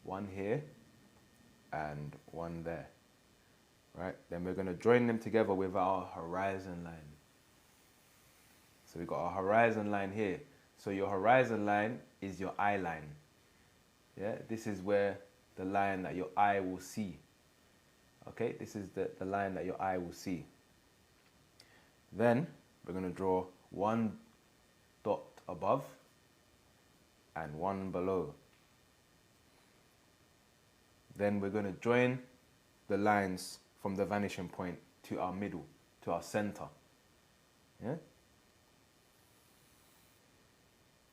one here, and one there. Right? Then we're going to join them together with our horizon line. So we've got our horizon line here. So your horizon line is your eye line. Yeah, this is where the line that your eye will see. Okay, this is the line that your eye will see. Then we're going to draw one dot above and one below. Then we're going to join the lines from the vanishing point to our middle, to our center. Yeah?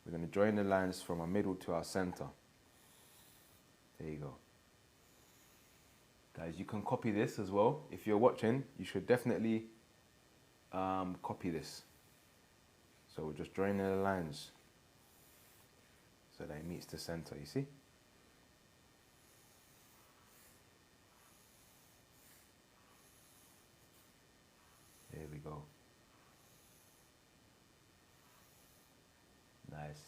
We're going to join the lines from our middle to our center. There you go. Guys, you can copy this as well. If you're watching, you should definitely copy this. So we're just drawing the lines so that it meets the center, you see? There we go. Nice.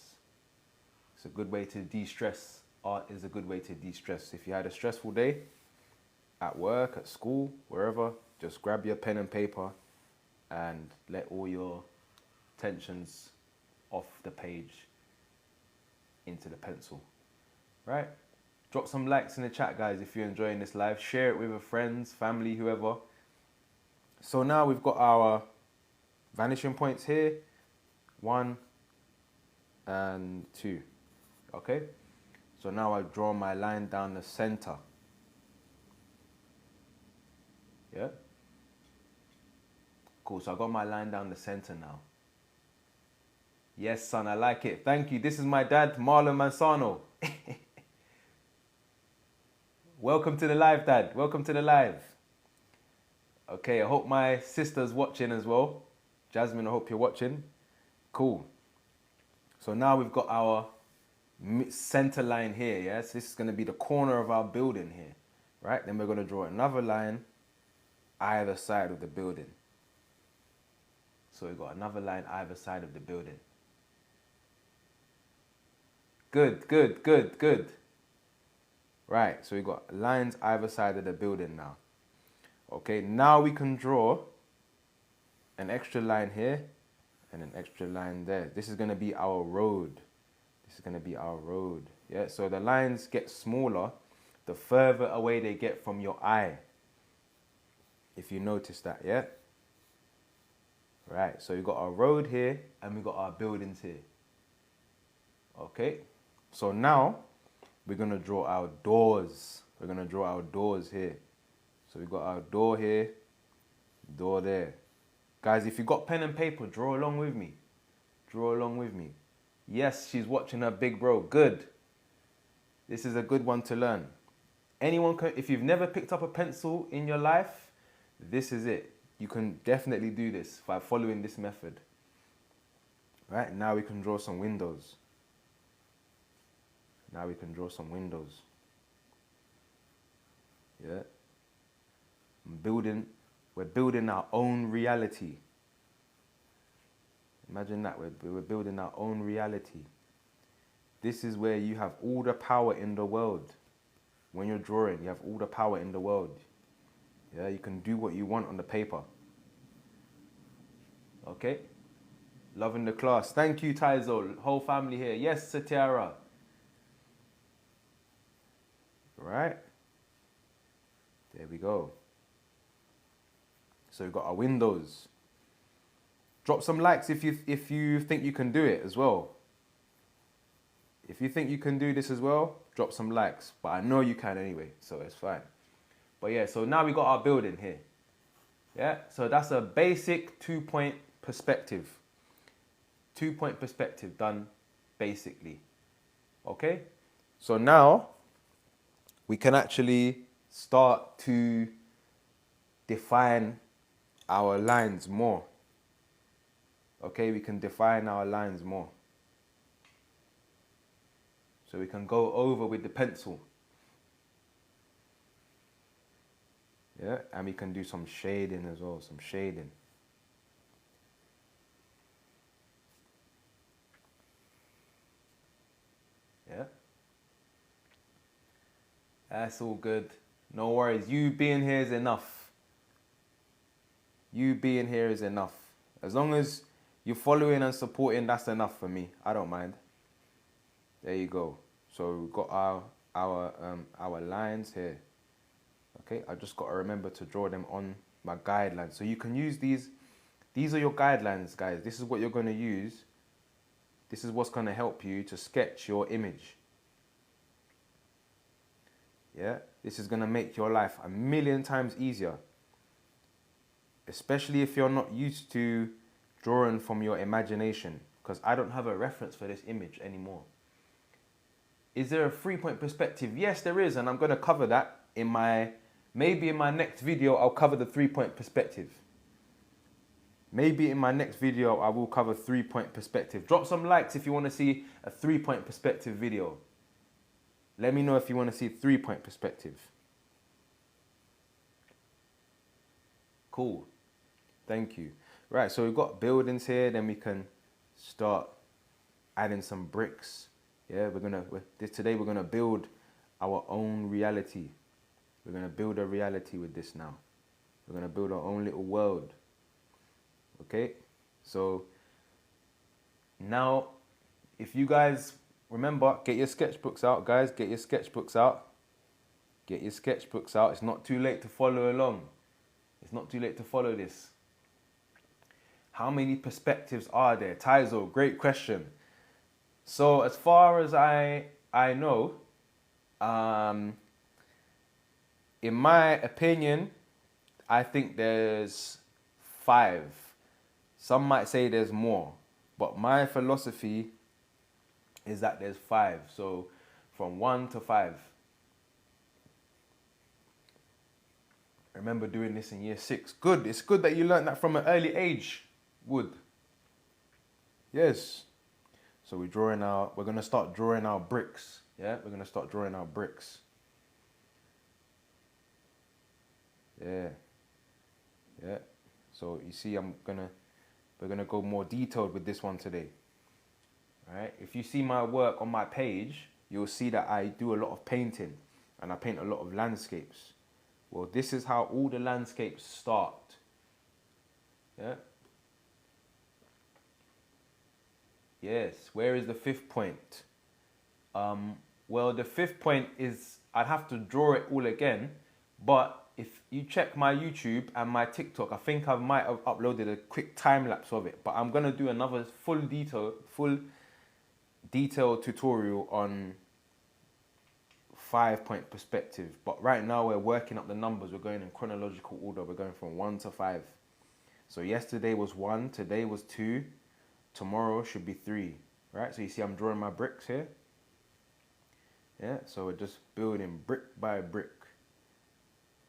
It's a good way to de-stress. Art is a good way to de-stress. If you had a stressful day, at work, at school, wherever, just grab your pen and paper and let all your tensions off the page into the pencil. Right? Drop some likes in the chat, guys, if you're enjoying this live. Share it with your friends, family, whoever. So now we've got our vanishing points here. 1 and 2. Okay? So now I've drawn my line down the center. Yeah? Cool, so I got my line down the center now. Yes, son, I like it. Thank you. This is my dad, Marlon Manzano. Welcome to the live, Dad. Welcome to the live. Okay, I hope my sister's watching as well. Jasmine, I hope you're watching. Cool. So now we've got our center line here, yeah? So this is going to be the corner of our building here, right? Then we're going to draw another line either side of the building. So we've got another line either side of the building. Good, good, good, good. Right, so we've got lines either side of the building now. Okay, now we can draw an extra line here and an extra line there. This is going to be our road. This is going to be our road. Yeah, so the lines get smaller the further away they get from your eye. If you notice that, yeah? Right, so we've got our road here and we've got our buildings here. Okay, so now we're going to draw our doors. We're going to draw our doors here. So we've got our door here, door there. Guys, if you've got pen and paper, draw along with me. Draw along with me. Yes, she's watching her big bro. Good. This is a good one to learn. Anyone can, if you've never picked up a pencil in your life, this is it. You can definitely do this by following this method. Right, now we can draw some windows. Now we can draw some windows. Yeah. We're building our own reality. Imagine that, we're building our own reality. This is where you have all the power in the world. When you're drawing, you have all the power in the world. Yeah, you can do what you want on the paper. Okay? Loving the class. Thank you, Taizo. Whole family here. Yes, Satiara. Right? There we go. So we've got our windows. Drop some likes if you think you can do it as well. If you think you can do this as well, drop some likes. But I know you can anyway, so it's fine. But yeah, so now we got our building here. Yeah, so that's a basic 2-point perspective. 2-point perspective done basically. Okay? So now we can actually start to define our lines more. Okay, we can define our lines more. So we can go over with the pencil. Yeah, and we can do some shading as well, some shading. Yeah. That's all good. No worries. You being here is enough. You being here is enough. As long as you're following and supporting, that's enough for me. I don't mind. There you go. So we've got our lines here. Okay, I just got to remember to draw them on my guidelines. So you can use these. These are your guidelines, guys. This is what you're going to use. This is what's going to help you to sketch your image. Yeah, this is going to make your life a million times easier. Especially if you're not used to drawing from your imagination. Because I don't have a reference for this image anymore. Is there a 3-point perspective? Yes, there is. And I'm going to cover that maybe in my next video, I'll cover the 3-point perspective. Maybe in my next video, I will cover 3-point perspective. Drop some likes if you want to see a 3-point perspective video. Let me know if you want to see 3-point perspective. Cool. Thank you. Right, so we've got buildings here. Then we can start adding some bricks. Yeah, today we're gonna build our own reality. We're gonna build a reality with this now. We're gonna build our own little world. Okay, so now if you guys remember, get your sketchbooks out, guys. Get your sketchbooks out. Get your sketchbooks out. It's not too late to follow along. It's not too late to follow this. How many perspectives are there? Taizo, great question. So as far as I know, in my opinion, I think there's 5. Some might say there's more, but my philosophy is that there's 5. So from 1 to 5. I remember doing this in year 6. Good. It's good that you learned that from an early age, Wood. Yes. So we're going to start drawing our bricks. Yeah, we're going to start drawing our bricks. Yeah. Yeah. So you see, we're going to go more detailed with this one today. All right. If you see my work on my page, you'll see that I do a lot of painting and I paint a lot of landscapes. Well, this is how all the landscapes start. Yeah. Yes, where is the 5th point? Well, the 5th point is, I'd have to draw it all again, but if you check my YouTube and my TikTok, I think I might have uploaded a quick time lapse of it, but I'm gonna do another full detailed tutorial on 5-point perspective. But right now we're working up the numbers, we're going in chronological order, we're going from 1 to 5. So yesterday was 1, today was 2, tomorrow should be 3, right? So you see I'm drawing my bricks here. Yeah, so we're just building brick by brick.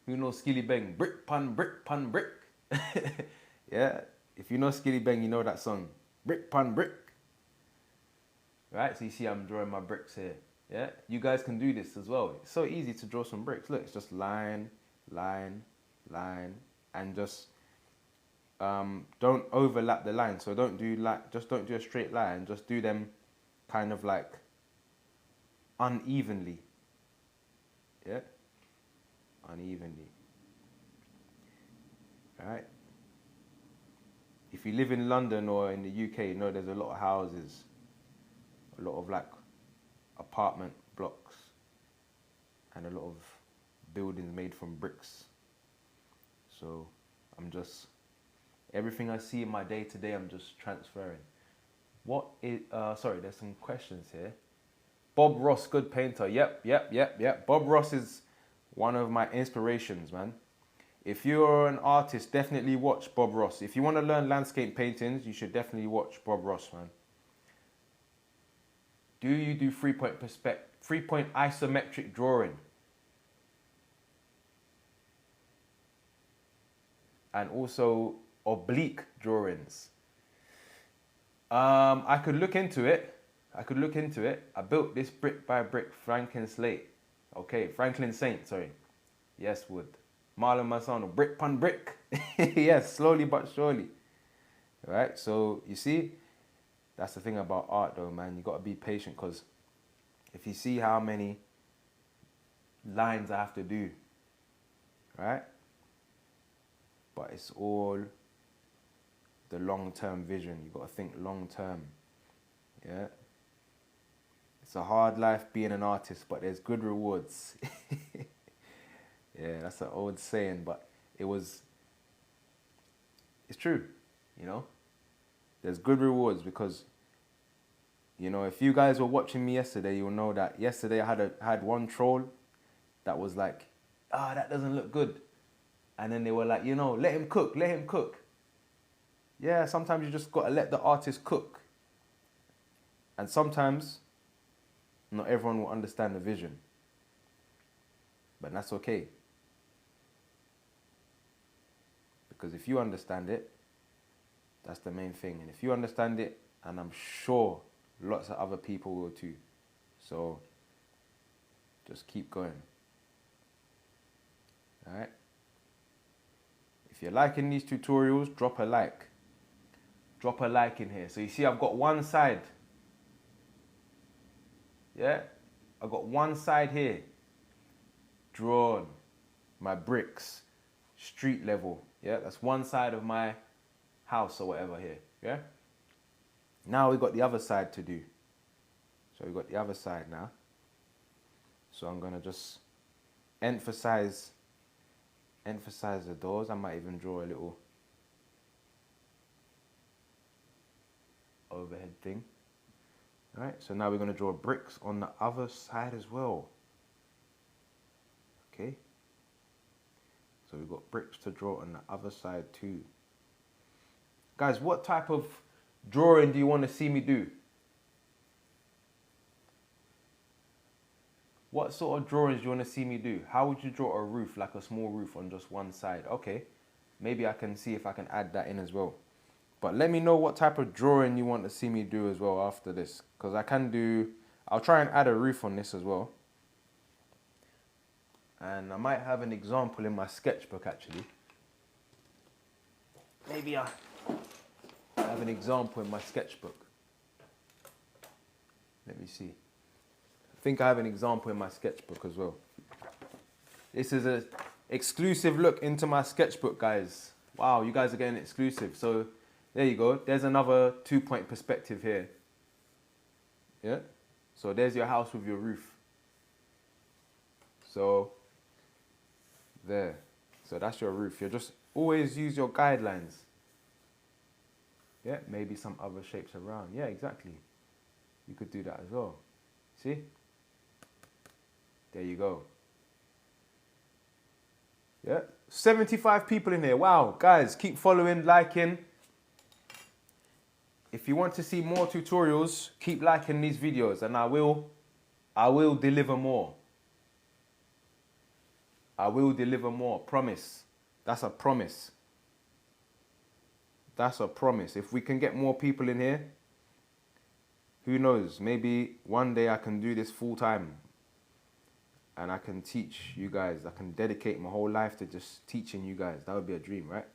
Who knows Skilly Bang? Brick pun brick pun brick. Yeah, if you know Skilly Bang, you know that song. Brick pun brick. Right, so you see I'm drawing my bricks here. Yeah, you guys can do this as well. It's so easy to draw some bricks. Look, it's just line, line, line, and just don't overlap the line. So don't do a straight line. Just do them kind of like unevenly. Yeah, unevenly. Right. If you live in London or in the UK, you know there's a lot of houses, a lot of like apartment blocks, and a lot of buildings made from bricks. So everything I see in my day to day, I'm just transferring. Sorry, there's some questions here. Bob Ross, good painter. Yep. Bob Ross is one of my inspirations, man. If you're an artist, definitely watch Bob Ross. If you want to learn landscape paintings, you should definitely watch Bob Ross, man. Do you do 3-point isometric drawing? And also oblique drawings. I could look into it. I built this brick by brick Franklin Saint, sorry. Yes, Wood. Marlon Masano, brick pun brick. Yes, slowly but surely. All right, so you see, that's the thing about art though, man. You got to be patient, because if you see how many lines I have to do, right? But it's all the long-term vision. You got to think long-term, yeah? It's a hard life being an artist, but there's good rewards. Yeah, that's an old saying, but it's true, you know? There's good rewards because, you know, if you guys were watching me yesterday, you'll know that yesterday I had one troll that was like, that doesn't look good. And then they were like, you know, let him cook, let him cook. Yeah, sometimes you just got to let the artist cook. And sometimes not everyone will understand the vision. But that's okay. Because if you understand it, that's the main thing. And if you understand it, and I'm sure lots of other people will too. So just keep going. All right? If you're liking these tutorials, drop a like. Drop a like in here. So you see I've got one side. Yeah? I've got one side here. Drawn. My bricks. Street level. Yeah? That's one side of my house or whatever here. Yeah? Now we've got the other side to do. So we've got the other side now. So I'm going to just emphasize the doors. I might even draw a little overhead thing. All right, so now we're going to draw bricks on the other side as well. Okay. So we've got bricks to draw on the other side too. Guys, what type of drawing do you want to see me do? What sort of drawings do you want to see me do? How would you draw a roof, like a small roof on just one side? Okay, maybe I can see if I can add that in as well. But let me know what type of drawing you want to see me do as well after this. Because I'll try and add a roof on this as well. And I might have an example in my sketchbook actually. Maybe I have an example in my sketchbook. Let me see. I think I have an example in my sketchbook as well. This is an exclusive look into my sketchbook, guys. Wow, you guys are getting exclusive. So there you go. There's another 2-point perspective here. Yeah? So there's your house with your roof. So there. So that's your roof. You just always use your guidelines. Yeah, maybe some other shapes around. Yeah, exactly. You could do that as well. See? There you go. Yeah, 75 people in here. Wow, guys, keep following, liking. If you want to see more tutorials, keep liking these videos and I will deliver more. I will deliver more, promise. That's a promise. That's a promise. If we can get more people in here, who knows, maybe one day I can do this full time. And I can teach you guys. I can dedicate my whole life to just teaching you guys. That would be a dream, right?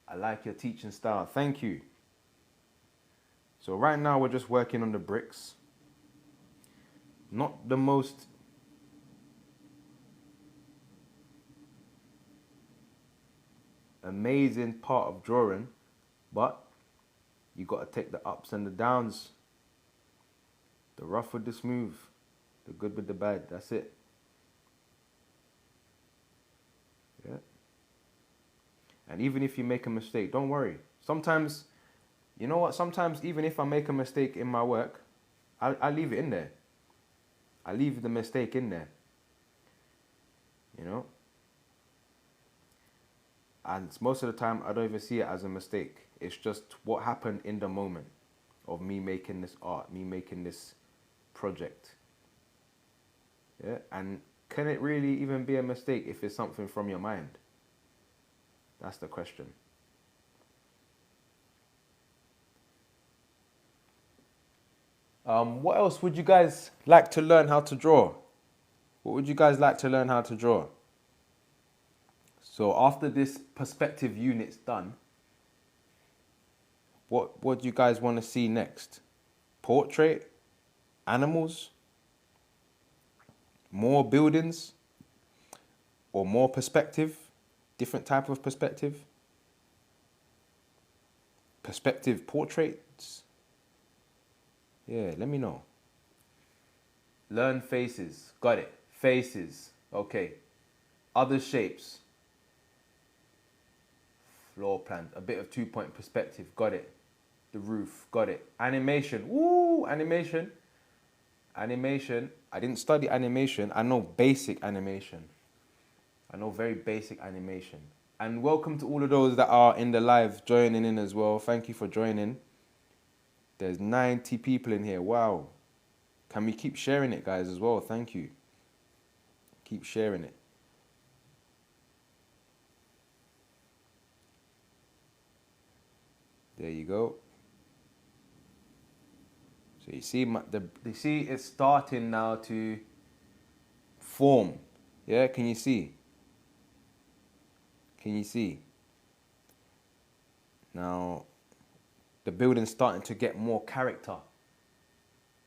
I like your teaching style. Thank you. So right now we're just working on the bricks. Not the most amazing part of drawing, but you got to take the ups and the downs. The rough with the smooth, the good with the bad, that's it. Yeah. And even if you make a mistake, don't worry. Sometimes, you know what, sometimes even if I make a mistake in my work, I leave it in there. I leave the mistake in there. You know? And most of the time, I don't even see it as a mistake. It's just what happened in the moment of me making this art, me making this project. Yeah, and can it really even be a mistake if it's something from your mind? That's the question. What else would you guys like to learn how to draw? What would you guys like to learn how to draw? So after this perspective unit's done, what do you guys want to see next? Portrait? Animals? more buildings or more perspective, different type of perspective, perspective portraits. Yeah, let me know. Learn faces. Got it. Faces. Okay. Other shapes. Floor plan. A bit of 2-point perspective. Got it. The roof. Got it. Animation. Woo! Animation. Animation. I didn't study animation. I know basic animation. I know very basic animation. And welcome to all of those that are in the live joining in as well. Thank you for joining. There's 90 people in here. Wow. Can we keep sharing it, guys, as well? Thank you. Keep sharing it. There you go. So you see it's starting now to form. Yeah, can you see? Can you see? Now, the building's starting to get more character.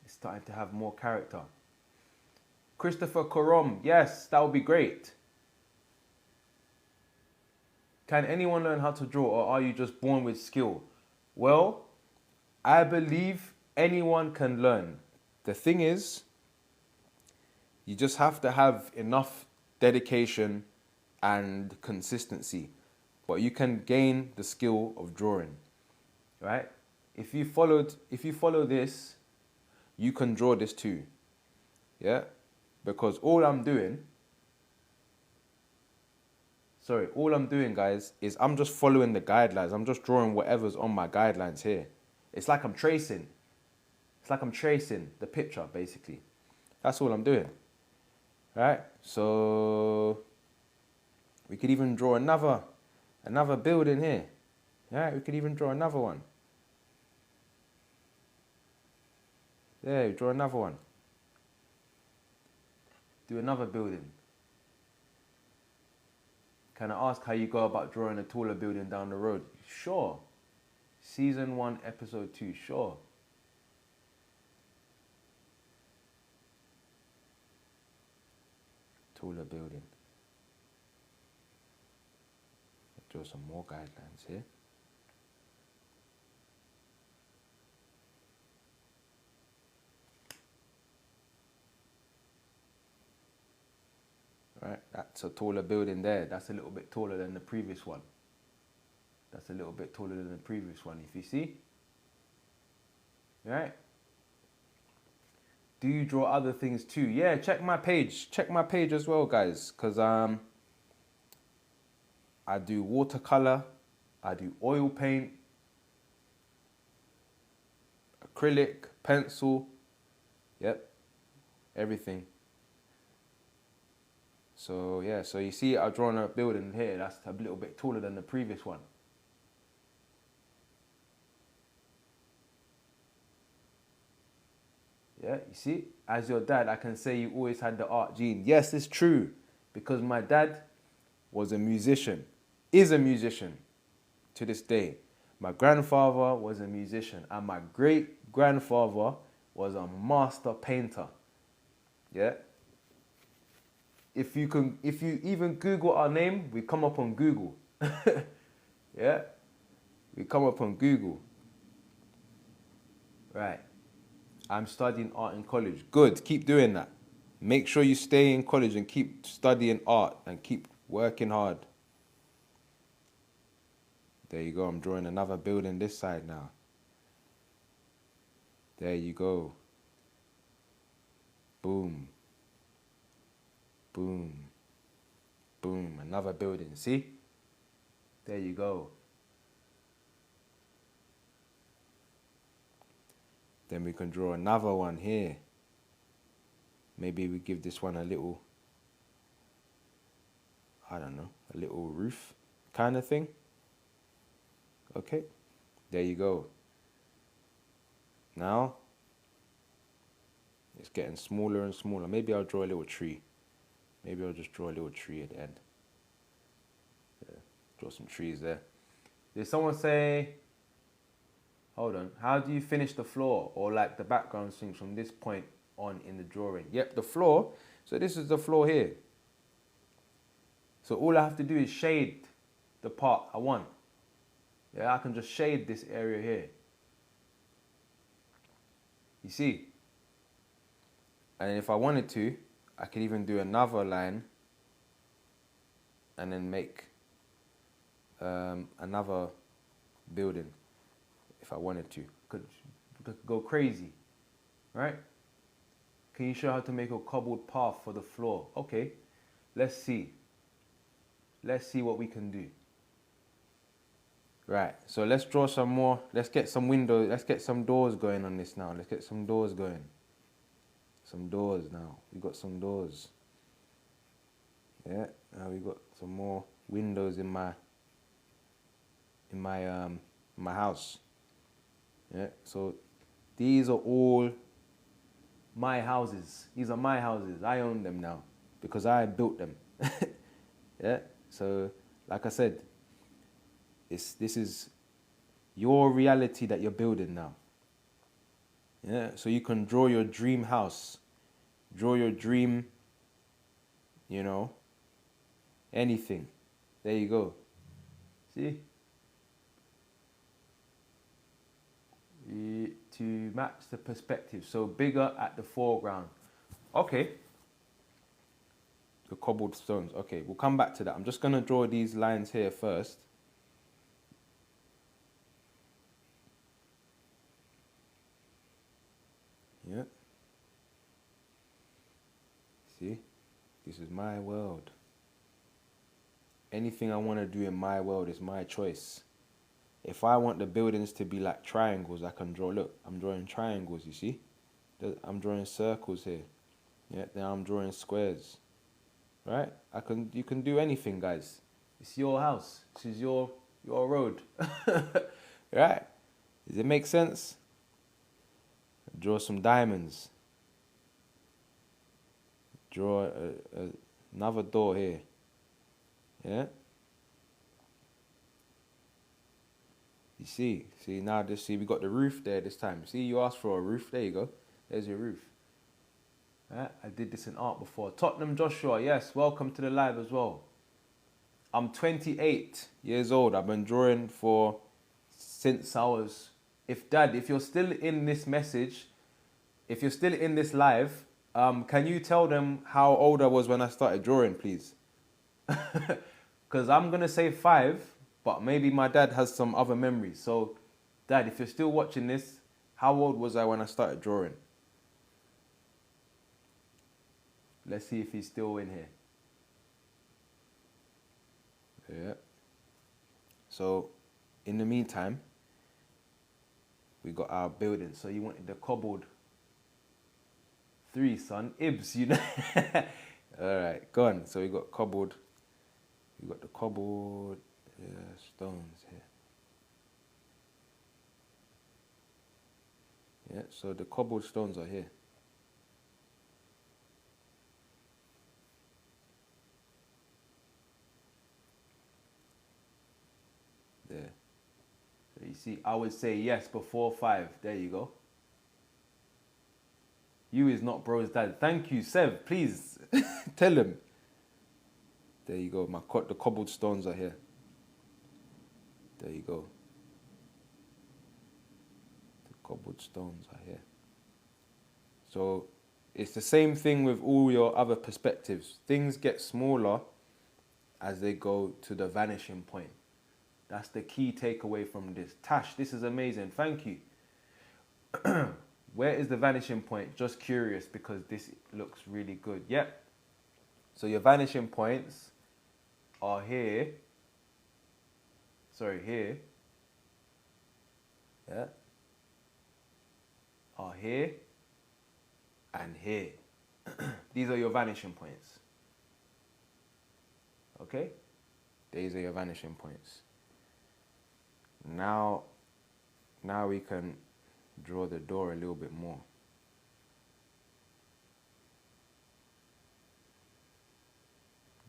It's starting to have more character. Christopher Korom, yes, that would be great. Can anyone learn how to draw, or are you just born with skill? Well, I believe anyone can learn. The thing is, you just have to have enough dedication and consistency. But you can gain the skill of drawing, right? If you follow this, you can draw this too. Yeah? Because all I'm doing, guys, is I'm just following the guidelines. I'm just drawing whatever's on my guidelines here. It's like I'm tracing. It's like I'm tracing the picture, basically. That's all I'm doing. Right? So we could even draw another building here. Yeah, we could even draw another one. There, we draw another one. Do another building. Can I ask how you go about drawing a taller building down the road? Sure. Season 1, episode 2, sure. Taller building. Draw some more guidelines here. Right, that's a taller building there. That's a little bit taller than the previous one. That's a little bit taller than the previous one, if you see. Right? Do you draw other things too? Yeah, check my page. Check my page as well, guys. Because I do watercolor. I do oil paint. Acrylic, pencil. Yep. Everything. So, yeah. So, you see I've drawn a building here. That's a little bit taller than the previous one. Yeah, you see, as your dad, I can say you always had the art gene. Yes, it's true, because my dad was a musician, is a musician to this day. My grandfather was a musician, and my great-grandfather was a master painter. Yeah. If you even Google our name, we come up on Google. Yeah, we come up on Google. Right. I'm studying art in college. Good, keep doing that. Make sure you stay in college and keep studying art and keep working hard. There you go, I'm drawing another building this side now. There you go. Boom. Boom. Boom, another building, see? There you go. Then we can draw another one here. Maybe we give this one a little, I don't know, a little roof kind of thing. Okay, there you go. Now, it's getting smaller and smaller. Maybe I'll draw a little tree. Maybe I'll just draw a little tree at the end. Yeah, draw some trees there. Did someone say, hold on, how do you finish the floor or like the background things from this point on in the drawing. Yep, the floor. So this is the floor here. So all I have to do is shade the part I want. Yeah, I can just shade this area here. You see? And if I wanted to, I could even do another line and then make another building if I wanted to. Could go crazy, right? Can you show how to make a cobbled path for the floor? Okay, let's see. Let's see what we can do. Right, so let's draw some more. Let's get some windows. Let's get some doors going on this now. Let's get some doors going. Some doors now. We got some doors. Yeah, now we got some more windows in my house. Yeah, so these are all my houses. These are my houses. I own them now because I built them. Yeah, so like I said, this is your reality that you're building now. Yeah, so you can draw your dream house, draw your dream, you know, anything. There you go. See? To match the perspective. So bigger at the foreground. Okay. The cobbled stones. Okay, we'll come back to that. I'm just going to draw these lines here first. Yeah. See? This is my world. Anything I want to do in my world is my choice. If I want the buildings to be like triangles, I can draw. Look, I'm drawing triangles, you see? I'm drawing circles here. Yeah, then I'm drawing squares. Right? You can do anything, guys. It's your house. This is your road. Right? Does it make sense? Draw some diamonds. Draw another door here. Yeah? You see now we got the roof there this time. See, you asked for a roof. There you go. There's your roof. Yeah, I did this in art before. Tottenham Joshua, yes, welcome to the live as well. I'm 28 years old. I've been drawing since I was. If you're still in this message, if you're still in this live, can you tell them how old I was when I started drawing, please? Because I'm gonna say 5. But maybe my dad has some other memories. So, Dad, if you're still watching this, how old was I when I started drawing? Let's see if he's still in here. Yeah. So, in the meantime, we got our building. So you wanted the cobbled 3, son. Ibs, you know. All right, go on. So we got cobbled. We got the cobbled. Stones here. Yeah, so the cobbled stones are here. There. So you see, I would say yes before 5. There you go. You is not bro's dad. Thank you, Sev. Please tell him. There you go. The cobbled stones are here. There you go. The cobbled stones are here. So it's the same thing with all your other perspectives. Things get smaller as they go to the vanishing point. That's the key takeaway from this. Tash, this is amazing. Thank you. Where is the vanishing point? Just curious because this looks really good. Yep. So your vanishing points are here. Sorry, here. Yeah. Are here and here. These are your vanishing points. Okay? These are your vanishing points. Now we can draw the door a little bit more.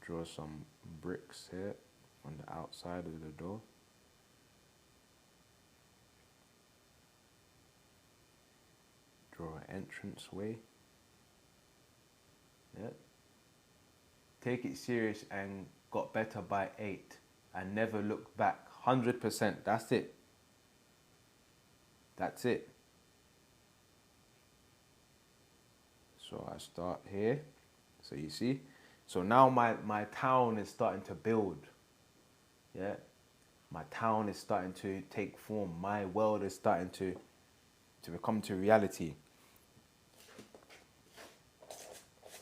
Draw some bricks here on the outside of the door. Draw an entrance way take it serious and got better by 8 and never looked back. 100%. That's it. That's it. So I start here. So you see? So now my town is starting to build. Yeah? My town is starting to take form. My world is starting to become to reality.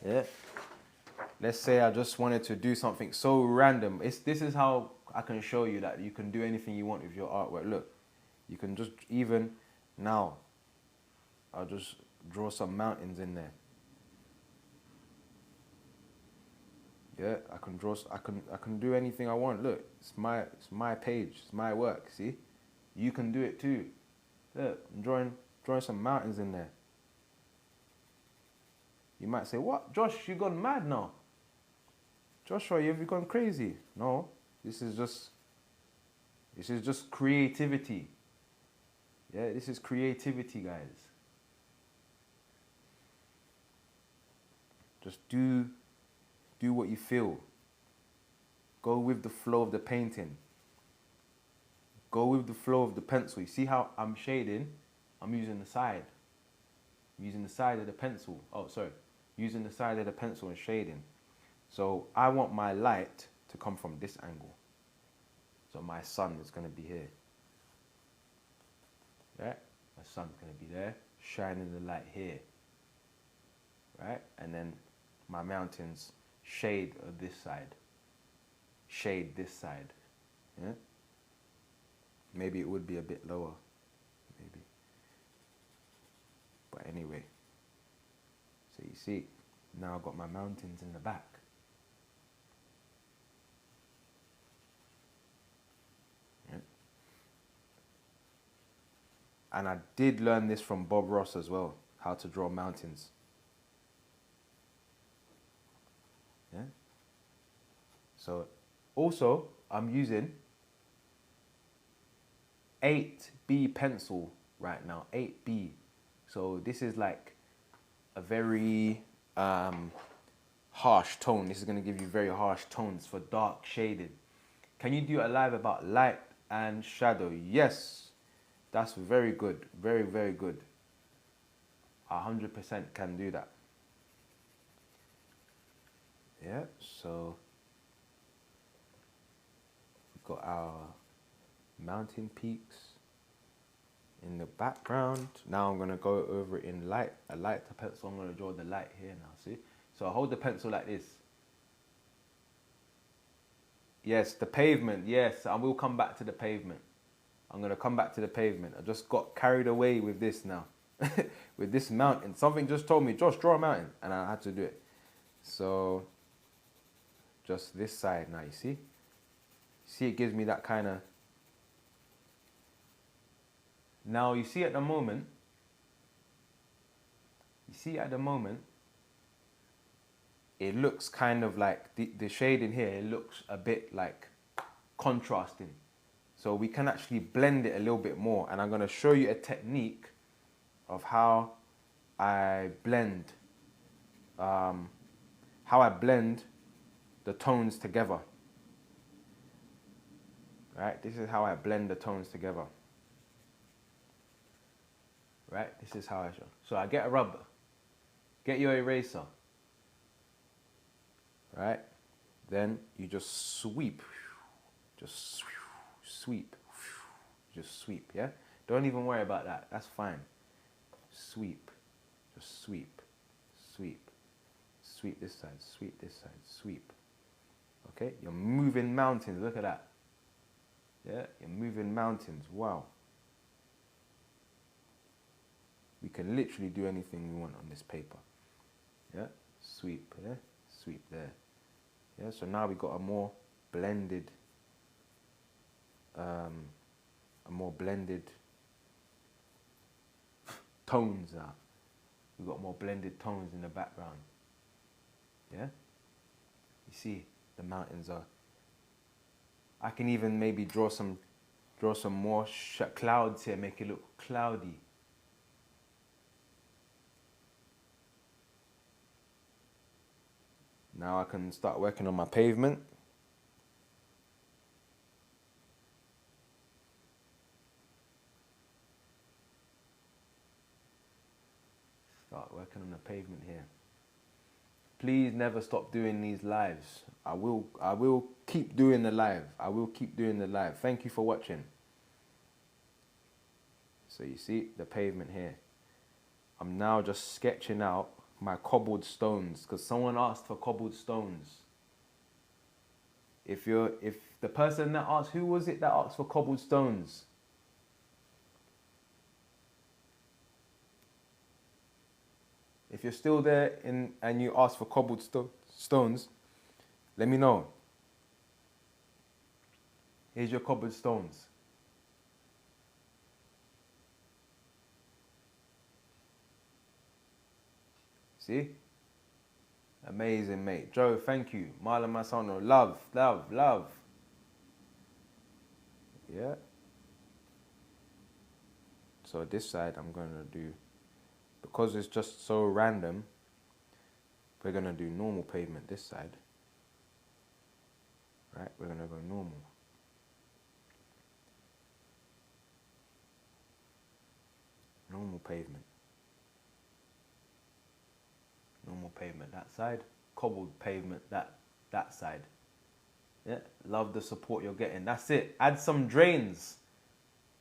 Yeah? Let's say I just wanted to do something so random. This is how I can show you that you can do anything you want with your artwork. Look, you can just even now, I'll just draw some mountains in there. Yeah, I can do anything I want. Look, it's my page, it's my work. See, you can do it too. Look, I'm drawing some mountains in there. You might say, "What, Josh? You gone mad now? Joshua, have you gone crazy?" No, this is just creativity. Yeah, this is creativity, guys. Just do what you feel. Go with the flow of the painting. Go with the flow of the pencil. You see how I'm shading? I'm using the side. I'm using the side of the pencil. Oh, sorry. Using the side of the pencil and shading. So I want my light to come from this angle. So my sun is going to be here. Right? My sun's going to be there, shining the light here. Right? And then my mountains shade of this side. Shade this side. Yeah? Maybe it would be a bit lower. Maybe. But anyway. So you see, now I've got my mountains in the back. Yeah? And I did learn this from Bob Ross as well, how to draw mountains. Yeah? So also I'm using 8B pencil right now, 8B. So this is like a very harsh tone. This is going to give you very harsh tones for dark shaded. Can you do a live about light and shadow? Yes, that's very good. Very, very good. 100% can do that. Yeah, so we've got our mountain peaks in the background. Now I'm going to go over it in light, a lighter pencil. I'm going to draw the light here now, see? So I hold the pencil like this. Yes, the pavement, yes, I will come back to the pavement. I'm going to come back to the pavement. I just got carried away with this now. With this mountain. Something just told me, Josh, draw a mountain. And I had to do it. So, just this side now, you see? See, it gives me that kind of... Now, you see at the moment, it looks kind of like, the shade in here, it looks a bit like contrasting. So we can actually blend it a little bit more. And I'm going to show you a technique of how I blend the tones together. Right? This is how I blend the tones together. Right? This is how I show. So I get a rubber. Get your eraser. Right? Then you just sweep. Just sweep. Just sweep, yeah? Don't even worry about that. That's fine. Sweep. Just sweep. Sweep. Sweep this side. Sweep this side. Sweep. Okay? You're moving mountains. Look at that. Yeah? You're moving mountains. Wow. We can literally do anything we want on this paper. Yeah? Sweep. Yeah? Sweep there. Yeah? So now we got a more blended tones now. We've got more blended tones in the background. Yeah? You see, the mountains are... I can even maybe draw some more clouds here, make it look cloudy. Now I can start working on my pavement. Start working on the pavement here. Please never stop doing these lives. I will keep doing the live. I will keep doing the live. Thank you for watching. So you see the pavement here. I'm now just sketching out my cobbled stones because someone asked for cobbled stones. If the person that asked, who was it that asked for cobbled stones? If you're still there and you ask for cobbled stones, let me know. Here's your cobbled stones. See? Amazing, mate. Joe, thank you. Marlon Masano, love, love, love. Yeah. So this side I'm going to do, because it's just so random, we're going to do normal pavement this side. Right, we're going to go normal. Normal pavement. Normal pavement that side. Cobbled pavement that side. Yeah, love the support you're getting. That's it. Add some drains.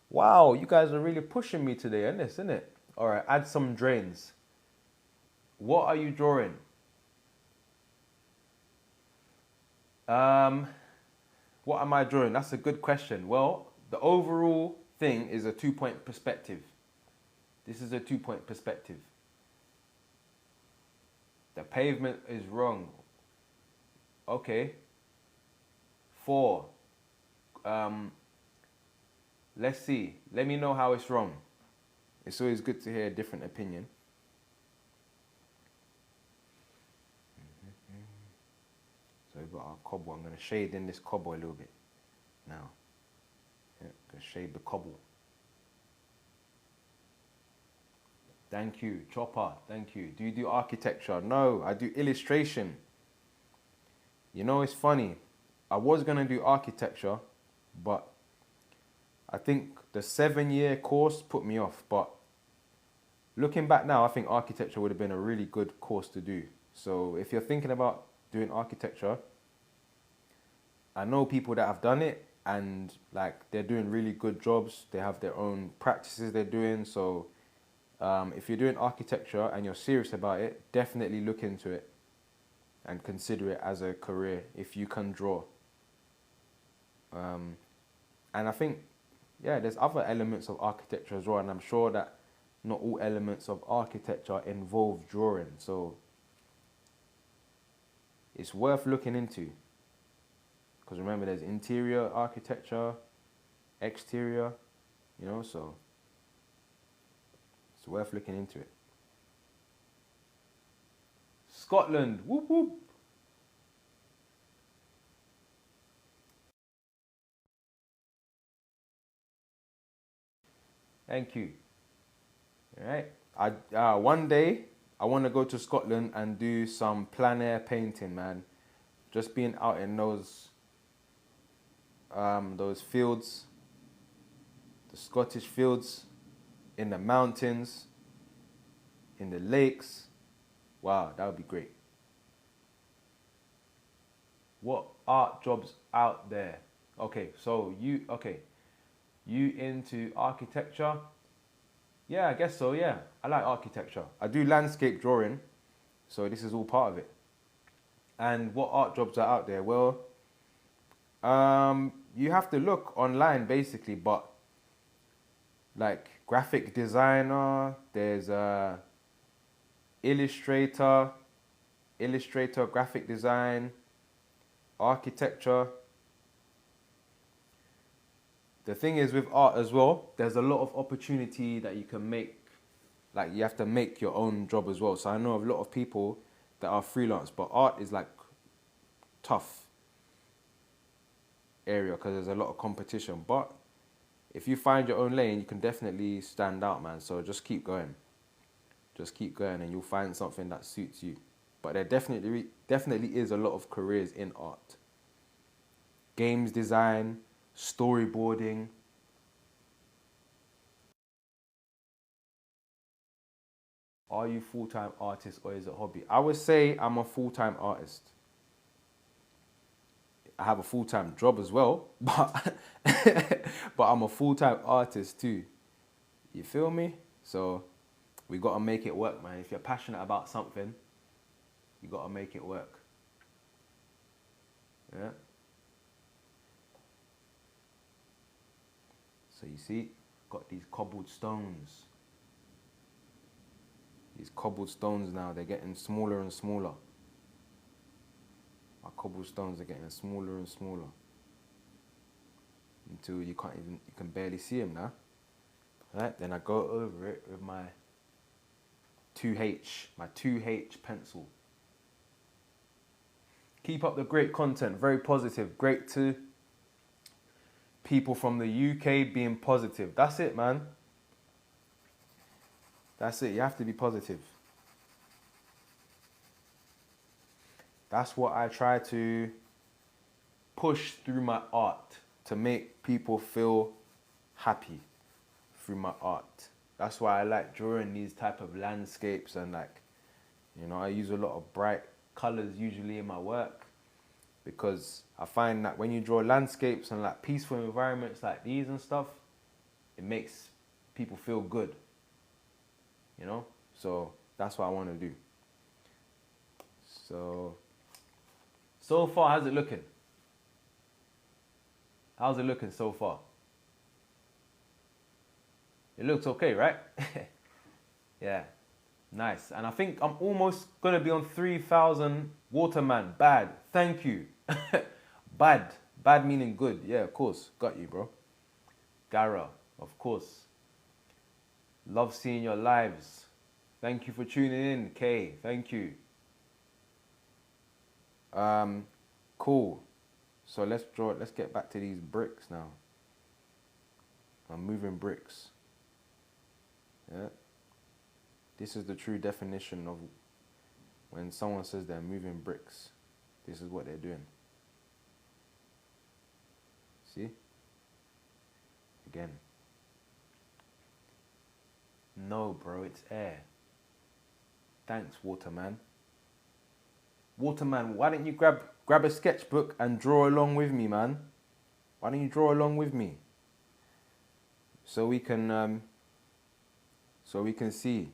Wow, you guys are really pushing me today on this, isn't it? All right, add some drains. What are you drawing? What am I drawing? That's a good question. Well, the overall thing is a 2-point perspective. This is a 2-point perspective. The pavement is wrong. Okay. 4. Let's see. Let me know how it's wrong. It's always good to hear a different opinion. So we've got our cobble. I'm going to shade in this cobble a little bit now. Yeah, going to shade the cobble. Thank you. Chopper, thank you. Do you do architecture? No, I do illustration. You know, it's funny. I was going to do architecture, but I think the 7-year course put me off. But looking back now, I think architecture would have been a really good course to do. So if you're thinking about doing architecture, I know people that have done it and like they're doing really good jobs. They have their own practices they're doing. So if you're doing architecture and you're serious about it, definitely look into it and consider it as a career if you can draw. And I think, yeah, there's other elements of architecture as well, and I'm sure that not all elements of architecture involve drawing, so it's worth looking into. Because remember, there's interior architecture, exterior, you know, so it's worth looking into it. Scotland, whoop whoop. Thank you. All right. One day I want to go to Scotland and do some plein air painting, man. Just being out in those fields, the Scottish fields, in the mountains, in the lakes. Wow, that would be great. What art jobs out there? Okay, so you into architecture? Yeah, I guess so, yeah. I like architecture. I do landscape drawing, so this is all part of it. And what art jobs are out there? Well, you have to look online basically, but like graphic designer, there's illustrator, graphic design, architecture. The thing is with art as well, there's a lot of opportunity that you can make. Like you have to make your own job as well. So I know of a lot of people that are freelance, but art is like tough area because there's a lot of competition. But if you find your own lane, you can definitely stand out, man. So just keep going. Just keep going and you'll find something that suits you. But but there definitely is a lot of careers in art. Games design, storyboarding. Are you full-time artist or is it a hobby? I would say I'm a full-time artist. I have a full-time job as well, but but I'm a full-time artist too. You feel me? So we gotta make it work, man. If you're passionate about something, you gotta make it work. Yeah. So you see, got these cobbled stones. These cobbled stones now, they're getting smaller and smaller. My cobblestones are getting smaller and smaller until you can barely see them now. Right, then I go over it with my 2H pencil. Keep up the great content, very positive. Great to people from the UK being positive. That's it, man. That's it, you have to be positive. That's what I try to push through my art, to make people feel happy through my art. That's why I like drawing these type of landscapes and I use a lot of bright colors usually in my work, because I find that when you draw landscapes and like peaceful environments like these and stuff, it makes people feel good, So that's what I want to do. So far, how's it looking? How's it looking so far? It looks okay, right? Yeah, nice. And I think I'm almost going to be on 3,000 Waterman. Bad. Thank you. Bad. Bad meaning good. Yeah, of course. Got you, bro. Gara, of course. Love seeing your lives. Thank you for tuning in, Kay. Thank you. Cool. So let's get back to these bricks now. I'm moving bricks. Yeah. This is the true definition of when someone says they're moving bricks. This is what they're doing. See? Again. No, bro, it's air. Thanks, Waterman. Waterman, why don't you grab a sketchbook and draw along with me, man? Why don't you draw along with me? So we can see.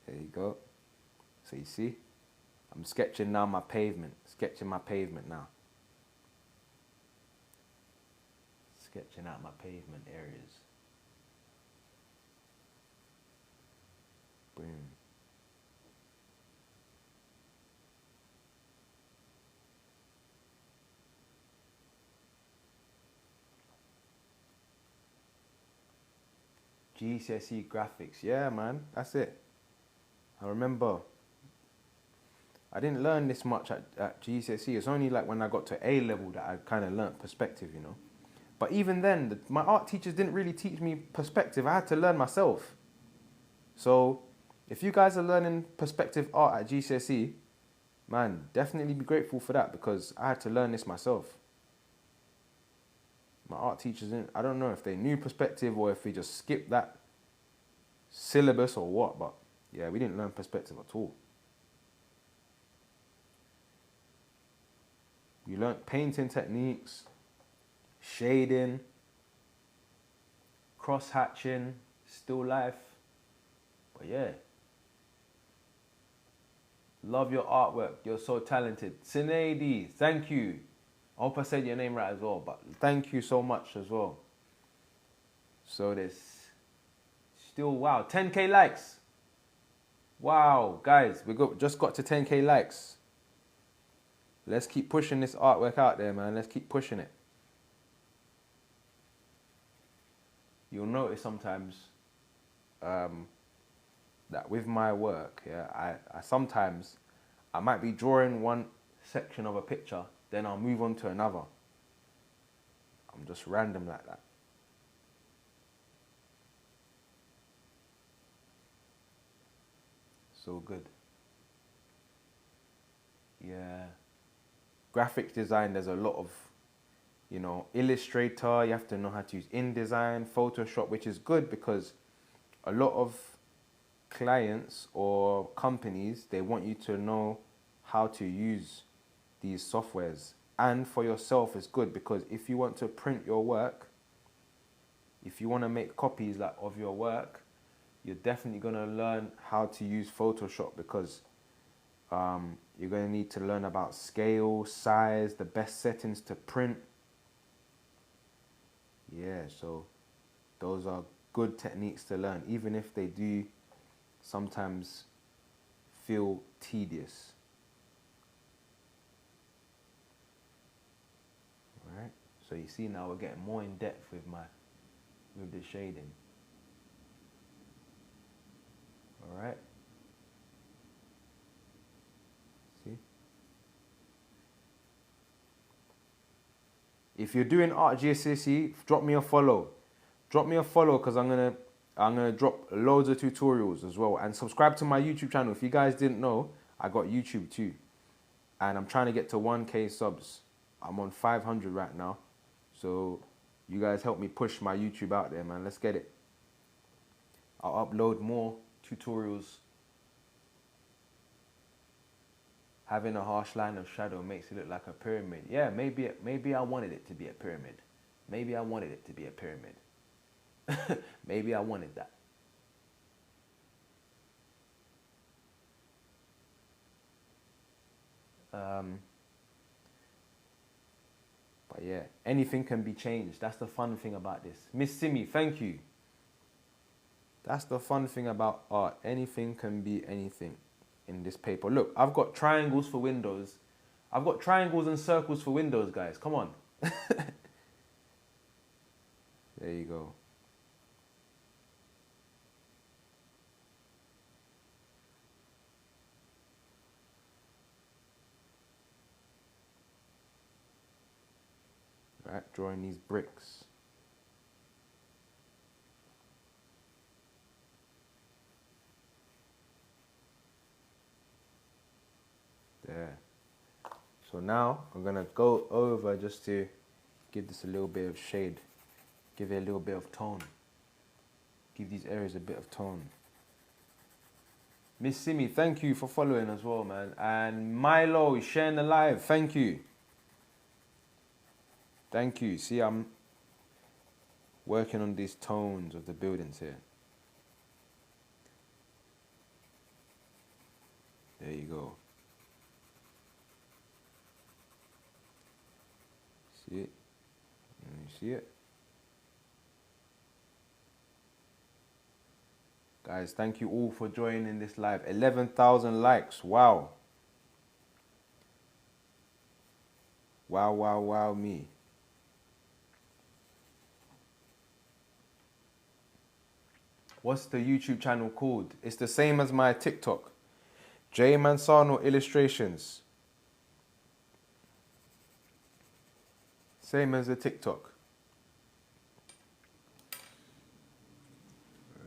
There you go. So you see? I'm sketching now my pavement. Sketching my pavement now. Sketching out my pavement areas. Boom. GCSE graphics. Yeah, man. That's it. I remember I didn't learn this much at GCSE. It's only like when I got to A level that I kind of learnt perspective, But even then, my art teachers didn't really teach me perspective. I had to learn myself. So if you guys are learning perspective art at GCSE, man, definitely be grateful for that, because I had to learn this myself. My art teachers didn't, I don't know if they knew perspective or if we just skipped that syllabus or what, but yeah, we didn't learn perspective at all. We learnt painting techniques, shading, cross-hatching, still life. But yeah. Love your artwork. You're so talented. Sineadi, thank you. I hope I said your name right as well, but thank you so much as well. So there's still, wow, 10K likes. Wow, guys, just got to 10K likes. Let's keep pushing this artwork out there, man. Let's keep pushing it. You'll notice sometimes that with my work, yeah, I sometimes I might be drawing one section of a picture, then I'll move on to another. I'm just random like that. So good. Yeah. Graphic design, there's a lot of, Illustrator, you have to know how to use InDesign, Photoshop, which is good because a lot of clients or companies, they want you to know how to use these softwares. And for yourself, it's good because if you want to print your work, if you want to make copies of your work, you're definitely going to learn how to use Photoshop because you're going to need to learn about scale, size, the best settings to print. Yeah, so those are good techniques to learn, even if they do sometimes feel tedious. All right, so you see now we're getting more in depth with the shading. All right. See? If you're doing art GCSE, drop me a follow. Drop me a follow because I'm gonna drop loads of tutorials as well. And subscribe to my YouTube channel. If you guys didn't know, I got YouTube too. And I'm trying to get to 1K subs. I'm on 500 right now. So you guys help me push my YouTube out there, man. Let's get it. I'll upload more tutorials. Having a harsh line of shadow makes it look like a pyramid. Yeah, maybe I wanted it to be a pyramid. Maybe I wanted it to be a pyramid. Maybe I wanted that. But yeah, anything can be changed. That's the fun thing about this. Miss Simi, thank you. That's the fun thing about art. Anything can be anything in this paper. Look, I've got triangles for windows. I've got triangles and circles for windows, guys. Come on. There you go. Right, drawing these bricks. There. So now I'm gonna go over just to give this a little bit of shade. Give it a little bit of tone. Give these areas a bit of tone. Miss Simi, thank you for following as well, man. And Milo is sharing the live. Thank you. Thank you. See, I'm working on these tones of the buildings here. There you go. See it? You see it? Guys, thank you all for joining this live. 11,000 likes. Wow. Wow, wow, wow me. What's the YouTube channel called? It's the same as my TikTok. J Mansano Illustrations. Same as the TikTok.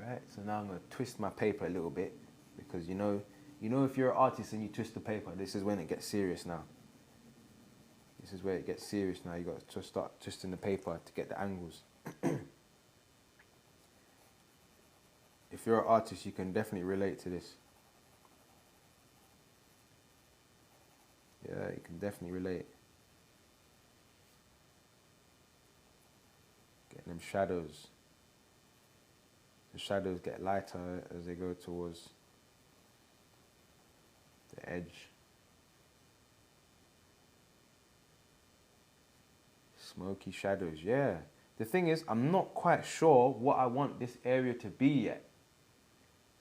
Alright, so now I'm going to twist my paper a little bit because you know if you're an artist and you twist the paper, this is when it gets serious now. This is where it gets serious now. You got to start twisting the paper to get the angles. If you're an artist, you can definitely relate to this. Yeah, you can definitely relate. Getting them shadows. The shadows get lighter as they go towards the edge. Smoky shadows, yeah. The thing is, I'm not quite sure what I want this area to be yet.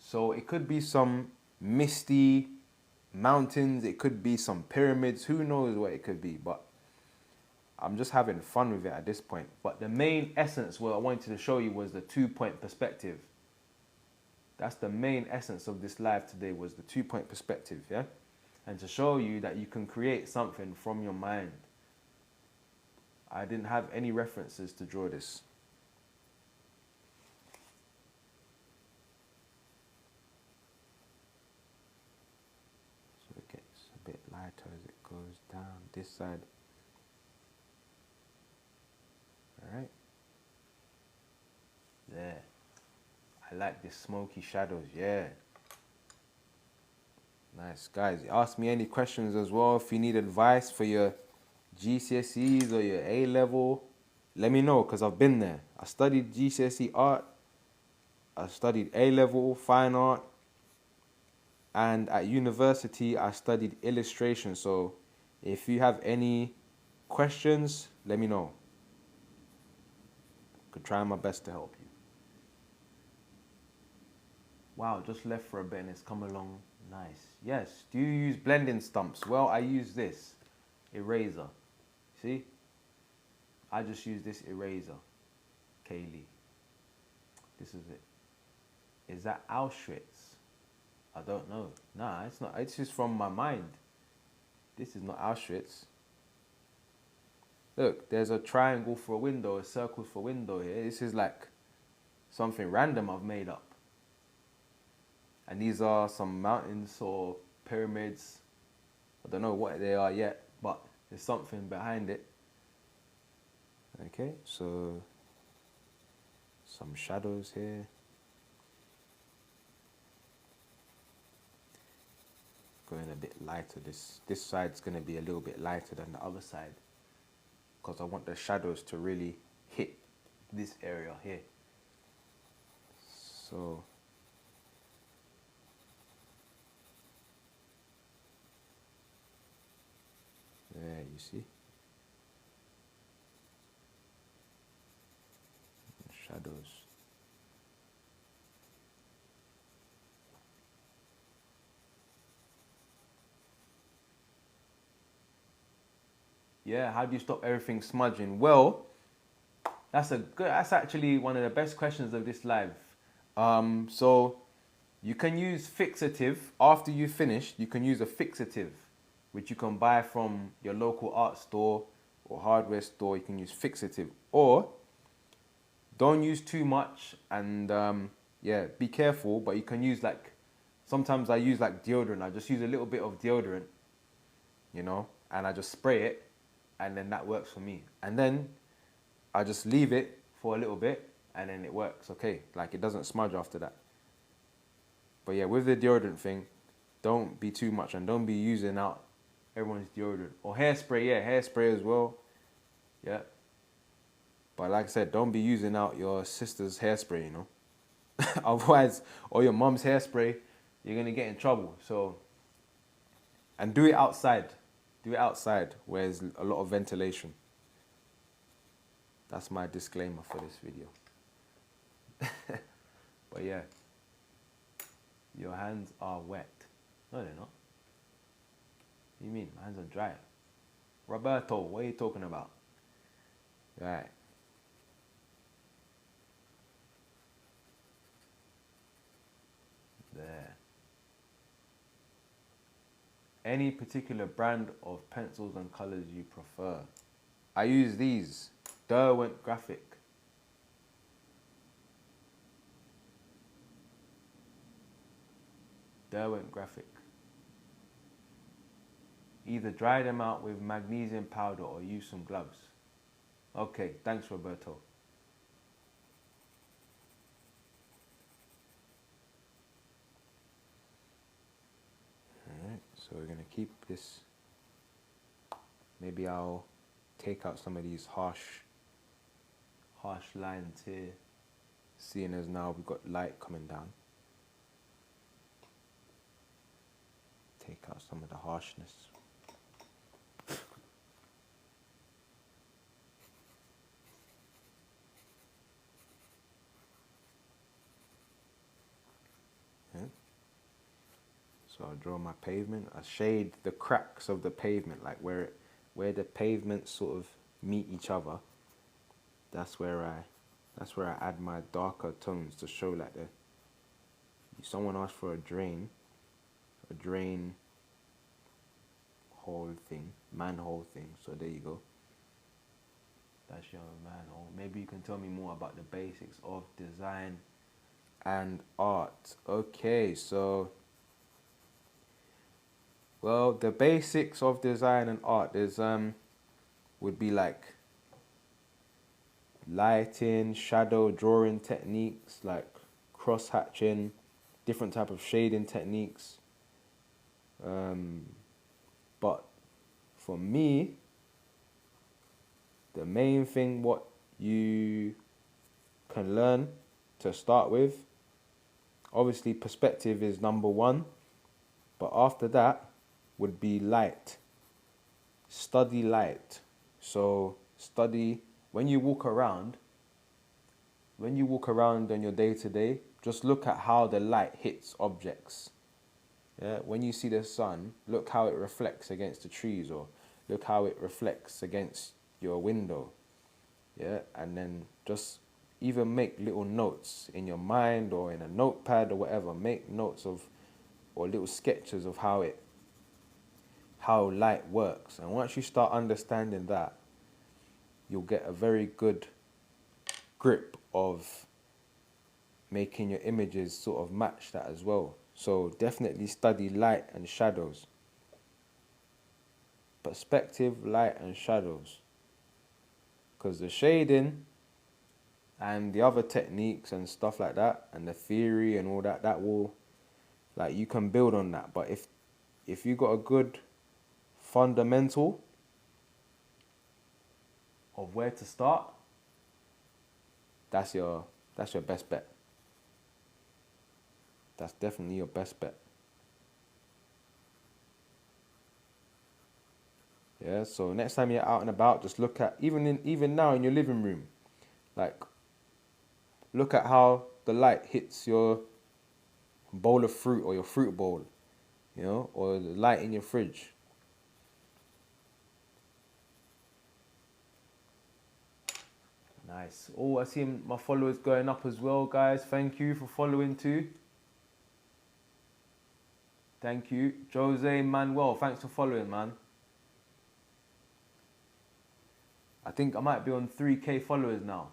So it could be some misty mountains, it could be some pyramids, who knows what it could be, but I'm just having fun with it at this point. But the main essence, what I wanted to show you was the 2-point perspective. That's the main essence of this live today, was the 2-point perspective, yeah? And to show you that you can create something from your mind. I didn't have any references to draw this. this side. All right. There. I like the smoky shadows. Yeah. Nice. Guys, ask me any questions as well. If you need advice for your GCSEs or your A level, let me know because I've been there. I studied GCSE art. I studied A level, fine art. And at university, I studied illustration. So if you have any questions, let me know. Could try my best to help you. Wow, just left for a bit and it's come along nice. Yes. Do you use blending stumps? Well, I use this eraser. See? I just use this eraser. Kaylee. This is it. Is that Auschwitz? I don't know. Nah, it's not. It's just from my mind. This is not Auschwitz. Look, there's a triangle for a window, a circle for a window here. This is like something random I've made up. And these are some mountains or pyramids. I don't know what they are yet, but there's something behind it. Okay, so some shadows here. Going a bit lighter. This side's going to be a little bit lighter than the other side because I want the shadows to really hit this area here. So there, you see shadows. Yeah, how do you stop everything smudging? Well, that's actually one of the best questions of this live. So you can use fixative after you finish. You can use a fixative, which you can buy from your local art store or hardware store. You can use fixative, or don't use too much, and yeah, be careful. But you can use like, sometimes I use like deodorant. I just use a little bit of deodorant, you know, and I just spray it, and then that works for me. And then I just leave it for a little bit, and then it works. Okay, like it doesn't smudge after that. But yeah, with the deodorant thing, don't be too much and don't be using out everyone's deodorant. Or hairspray, yeah, hairspray as well. Yeah. But like I said, don't be using out your sister's hairspray, you know. Otherwise, or your mom's hairspray, you're going to get in trouble. So, and do it outside. Do it outside where there's a lot of ventilation. That's my disclaimer for this video. But yeah. Your hands are wet. No, they're not. What do you mean? My hands are dry. Roberto, what are you talking about? Right. There. Any particular brand of pencils and colors you prefer? I use these. Derwent Graphic. Derwent Graphic. Either dry them out with magnesium powder or use some gloves. Okay, thanks Roberto. Alright, so we're gonna keep this. Maybe I'll take out some of these harsh lines here. Seeing as now we've got light coming down. Take out some of the harshness. Yeah. So I'll draw my pavement. I shade the cracks of the pavement, like where the pavements sort of meet each other. That's where I add my darker tones to show like the. Someone asked for a drain hole thing, manhole thing. So there you go. That's your manhole. Maybe you can tell me more about the basics of design and art. Okay, so Well, the basics of design and art would be like lighting, shadow, drawing techniques, like cross hatching, different type of shading techniques. But for me, the main thing what you can learn to start with, obviously perspective is number one, but after that would be light. Study light. So study when you walk around, on your day to day, just look at how the light hits objects. Yeah, when you see the sun, look how it reflects against the trees, or look how it reflects against your window. Yeah, and then just even make little notes in your mind or in a notepad or whatever. Make notes of or little sketches of how light works. And once you start understanding that, you'll get a very good grip of making your images sort of match that as well. So definitely study light and shadows. Perspective, light and shadows. Because the shading and the other techniques and stuff like that, and the theory and all that, that will, like, you can build on that. But if you got a good fundamental of where to start, that's your best bet. That's definitely your best bet. Yeah, so next time you're out and about, just look at, even now in your living room, like, look at how the light hits your bowl of fruit or your fruit bowl, you know, or the light in your fridge. Nice. Oh, I see my followers going up as well, guys. Thank you for following too. Thank you. Jose Manuel, thanks for following, man. I think I might be on 3K followers now.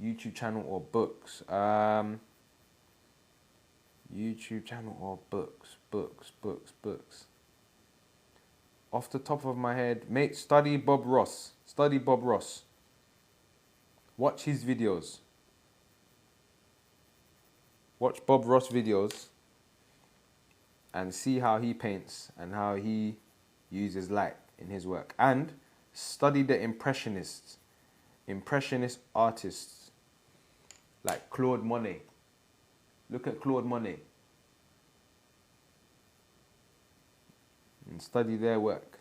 YouTube channel or books? YouTube channel or books? Books. Off the top of my head, mate, study Bob Ross. Study Bob Ross. Watch his videos. Watch Bob Ross videos and see how he paints and how he uses light in his work. And study the impressionist artists like Claude Monet. Look at Claude Monet and study their work.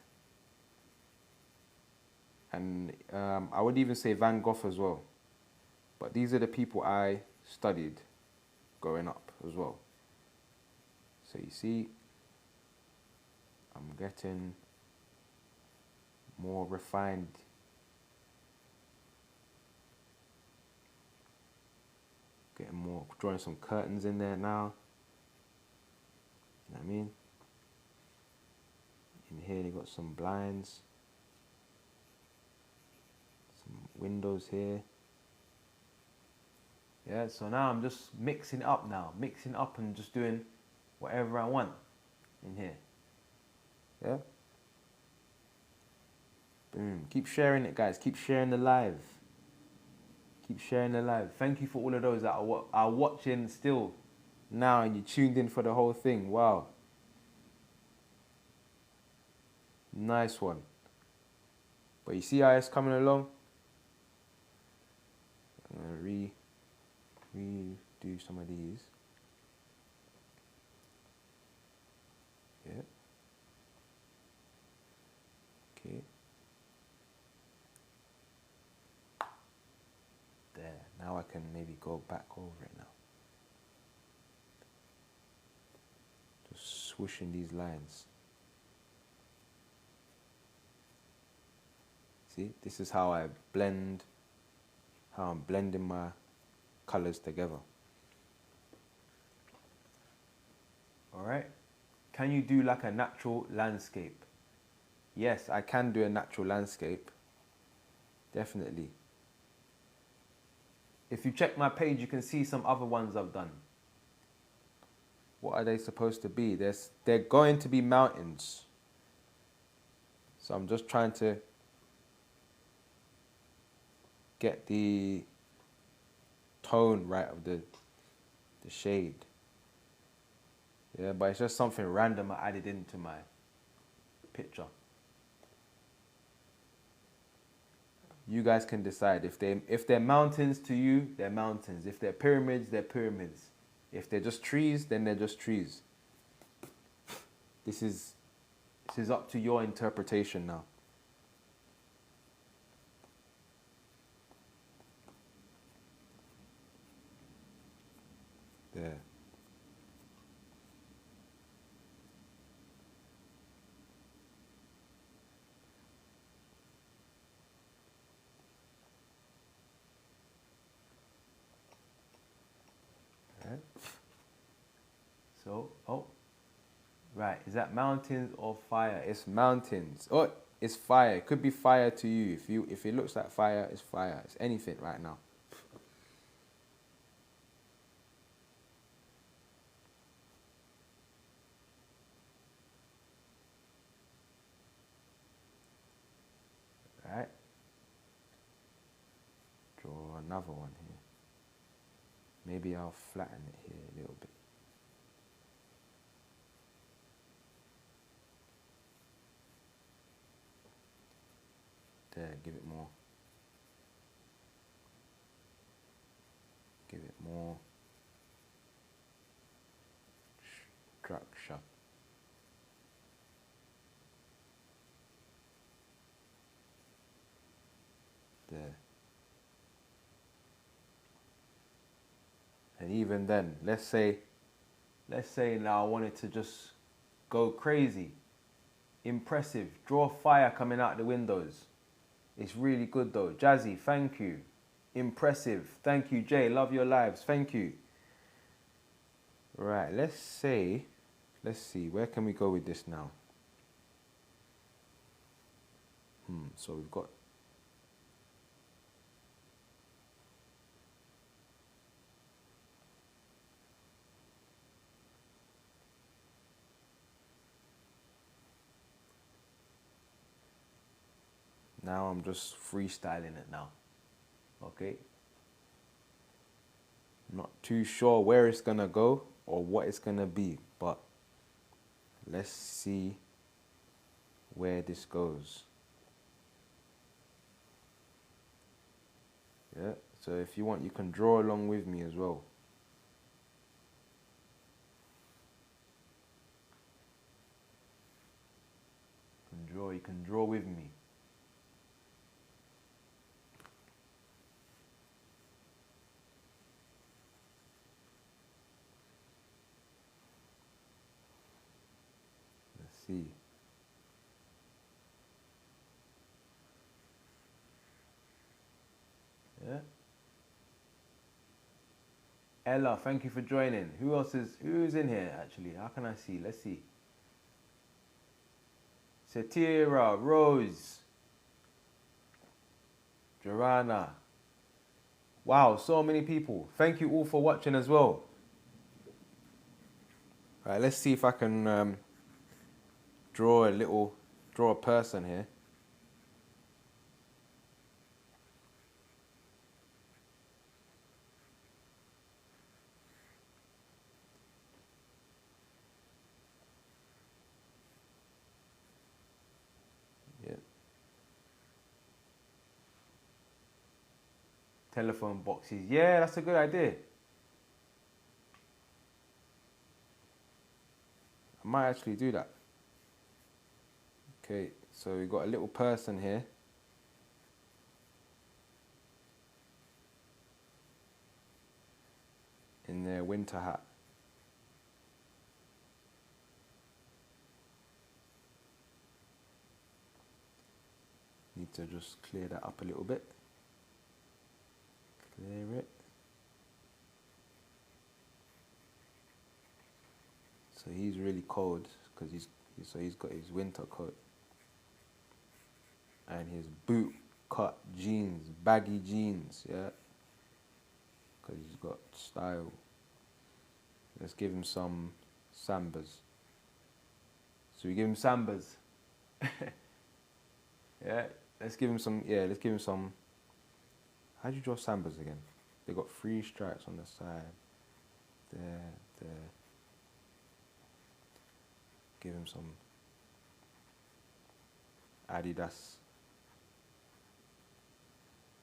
And I would even say Van Gogh as well. But these are the people I studied growing up as well. So you see, I'm getting more refined. Drawing some curtains in there now. You know what I mean? In here they got some blinds. Some windows here. Yeah, so now I'm just mixing up and just doing whatever I want in here. Yeah? Boom. Keep sharing it, guys. Keep sharing the live. Keep sharing the live. Thank you for all of those that are watching still now and you tuned in for the whole thing. Wow. Nice one. But you see how it's coming along? I'm going to redo some of these. Yeah. Okay. There. Now I can maybe go back over it now. Just swooshing these lines. See, this is how I'm blending my colors together. All right. Can you do like a natural landscape? Yes, I can do a natural landscape. Definitely. If you check my page, you can see some other ones I've done. what are they supposed to be? They're going to be mountains. So I'm just trying to get the tone right of the shade. Yeah, but it's just something random I added into my picture. You guys can decide if they're mountains to you, they're mountains. If they're pyramids, they're pyramids. If they're just trees, then they're just trees. This is up to your interpretation now. There. Right. So, right. Is that mountains or fire? It's mountains. Oh, it's fire. It could be fire to you. If it looks like fire, it's fire. It's anything right now. Right. Draw another one here. Maybe I'll flatten it here a little bit. There, give it more. Give it more structure. There. And even then, let's say now I wanted to just go crazy. Impressive. Draw fire coming out the windows. It's really good though. Jazzy, thank you. Impressive. Thank you, Jay. Love your lives. Thank you. Right, let's see. Where can we go with this now? So we've got now I'm just freestyling it now. Okay. Not too sure where it's gonna go or what it's gonna be, but let's see where this goes. Yeah, so if you want, you can draw along with me as well. You can draw with me. Let's see. Yeah. Ella, thank you for joining. Who's in here actually? How can I see? Let's see. Satira, Rose, Joanna. Wow, so many people. Thank you all for watching as well. All right, let's see if I can draw a person here. Yeah. Telephone boxes. Yeah, that's a good idea. I might actually do that. Okay, so we've got a little person here. In their winter hat. Need to just clear that up a little bit. Clear it. So he's really cold because he's got his winter coat and his boot cut jeans, baggy jeans, yeah. Because he's got style. Let's give him some Sambas. So we give him Sambas. Yeah, let's give him some. Yeah, let's give him some. How do you draw Sambas again? They got 3 stripes on the side. There. Give him some Adidas.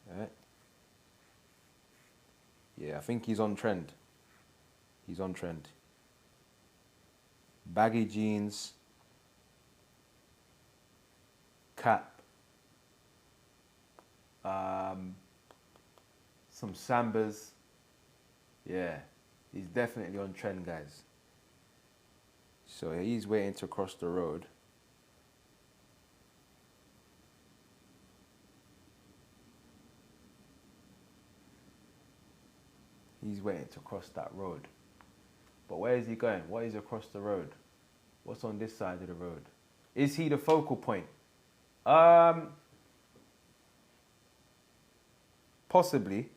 Yeah. Yeah, I think he's on trend. He's on trend. Baggy jeans, cap, some Sambas. Yeah, he's definitely on trend, guys. So he's waiting to cross the road. He's waiting to cross that road. But where is he going? What is across the road? What's on this side of the road? Is he the focal point? Possibly.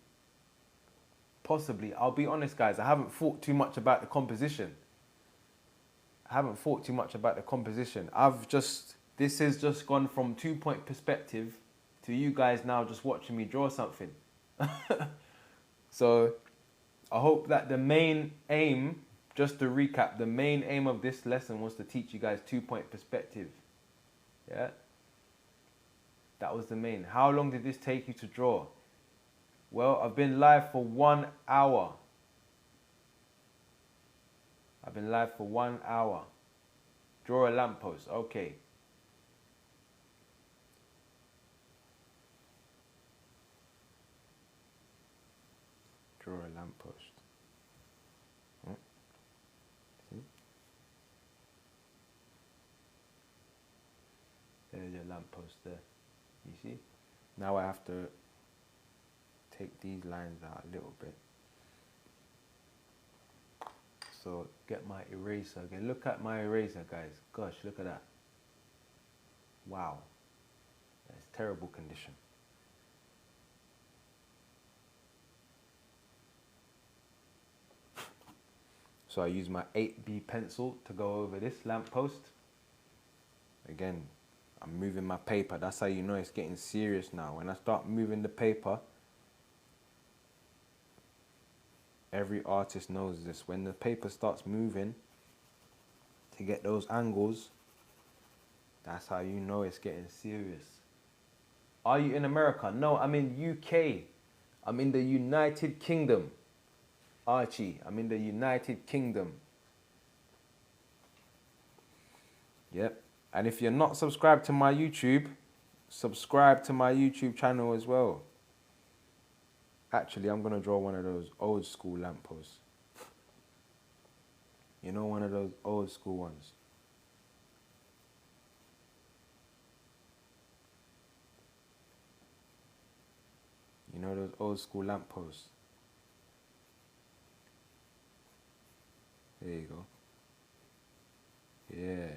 Possibly. I'll be honest, guys. I haven't thought too much about the composition. This has just gone from 2-point perspective to you guys now just watching me draw something. So I hope that the main aim, just to recap, the main aim of this lesson was to teach you guys 2-point perspective. Yeah? That was the main. How long did this take you to draw? Well, I've been live for 1 hour. Draw a lamppost. Okay. Draw a lamppost. See? There's your lamppost there. You see? Now I have to take these lines out a little bit. So get my eraser again. Look at my eraser, guys. Gosh, look at that. Wow. That's terrible condition. So I use my 8B pencil to go over this lamppost. Again, I'm moving my paper. That's how you know it's getting serious now. When I start moving the paper, every artist knows this. When the paper starts moving to get those angles, that's how you know it's getting serious. Are you in America? No, I'm in UK. I'm in the United Kingdom. Archie, I'm in the United Kingdom. Yep. And if you're not subscribed to my YouTube, subscribe to my YouTube channel as well. Actually, I'm going to draw one of those old school lampposts. You know, one of those old school ones. You know those old school lampposts. There you go. Yeah.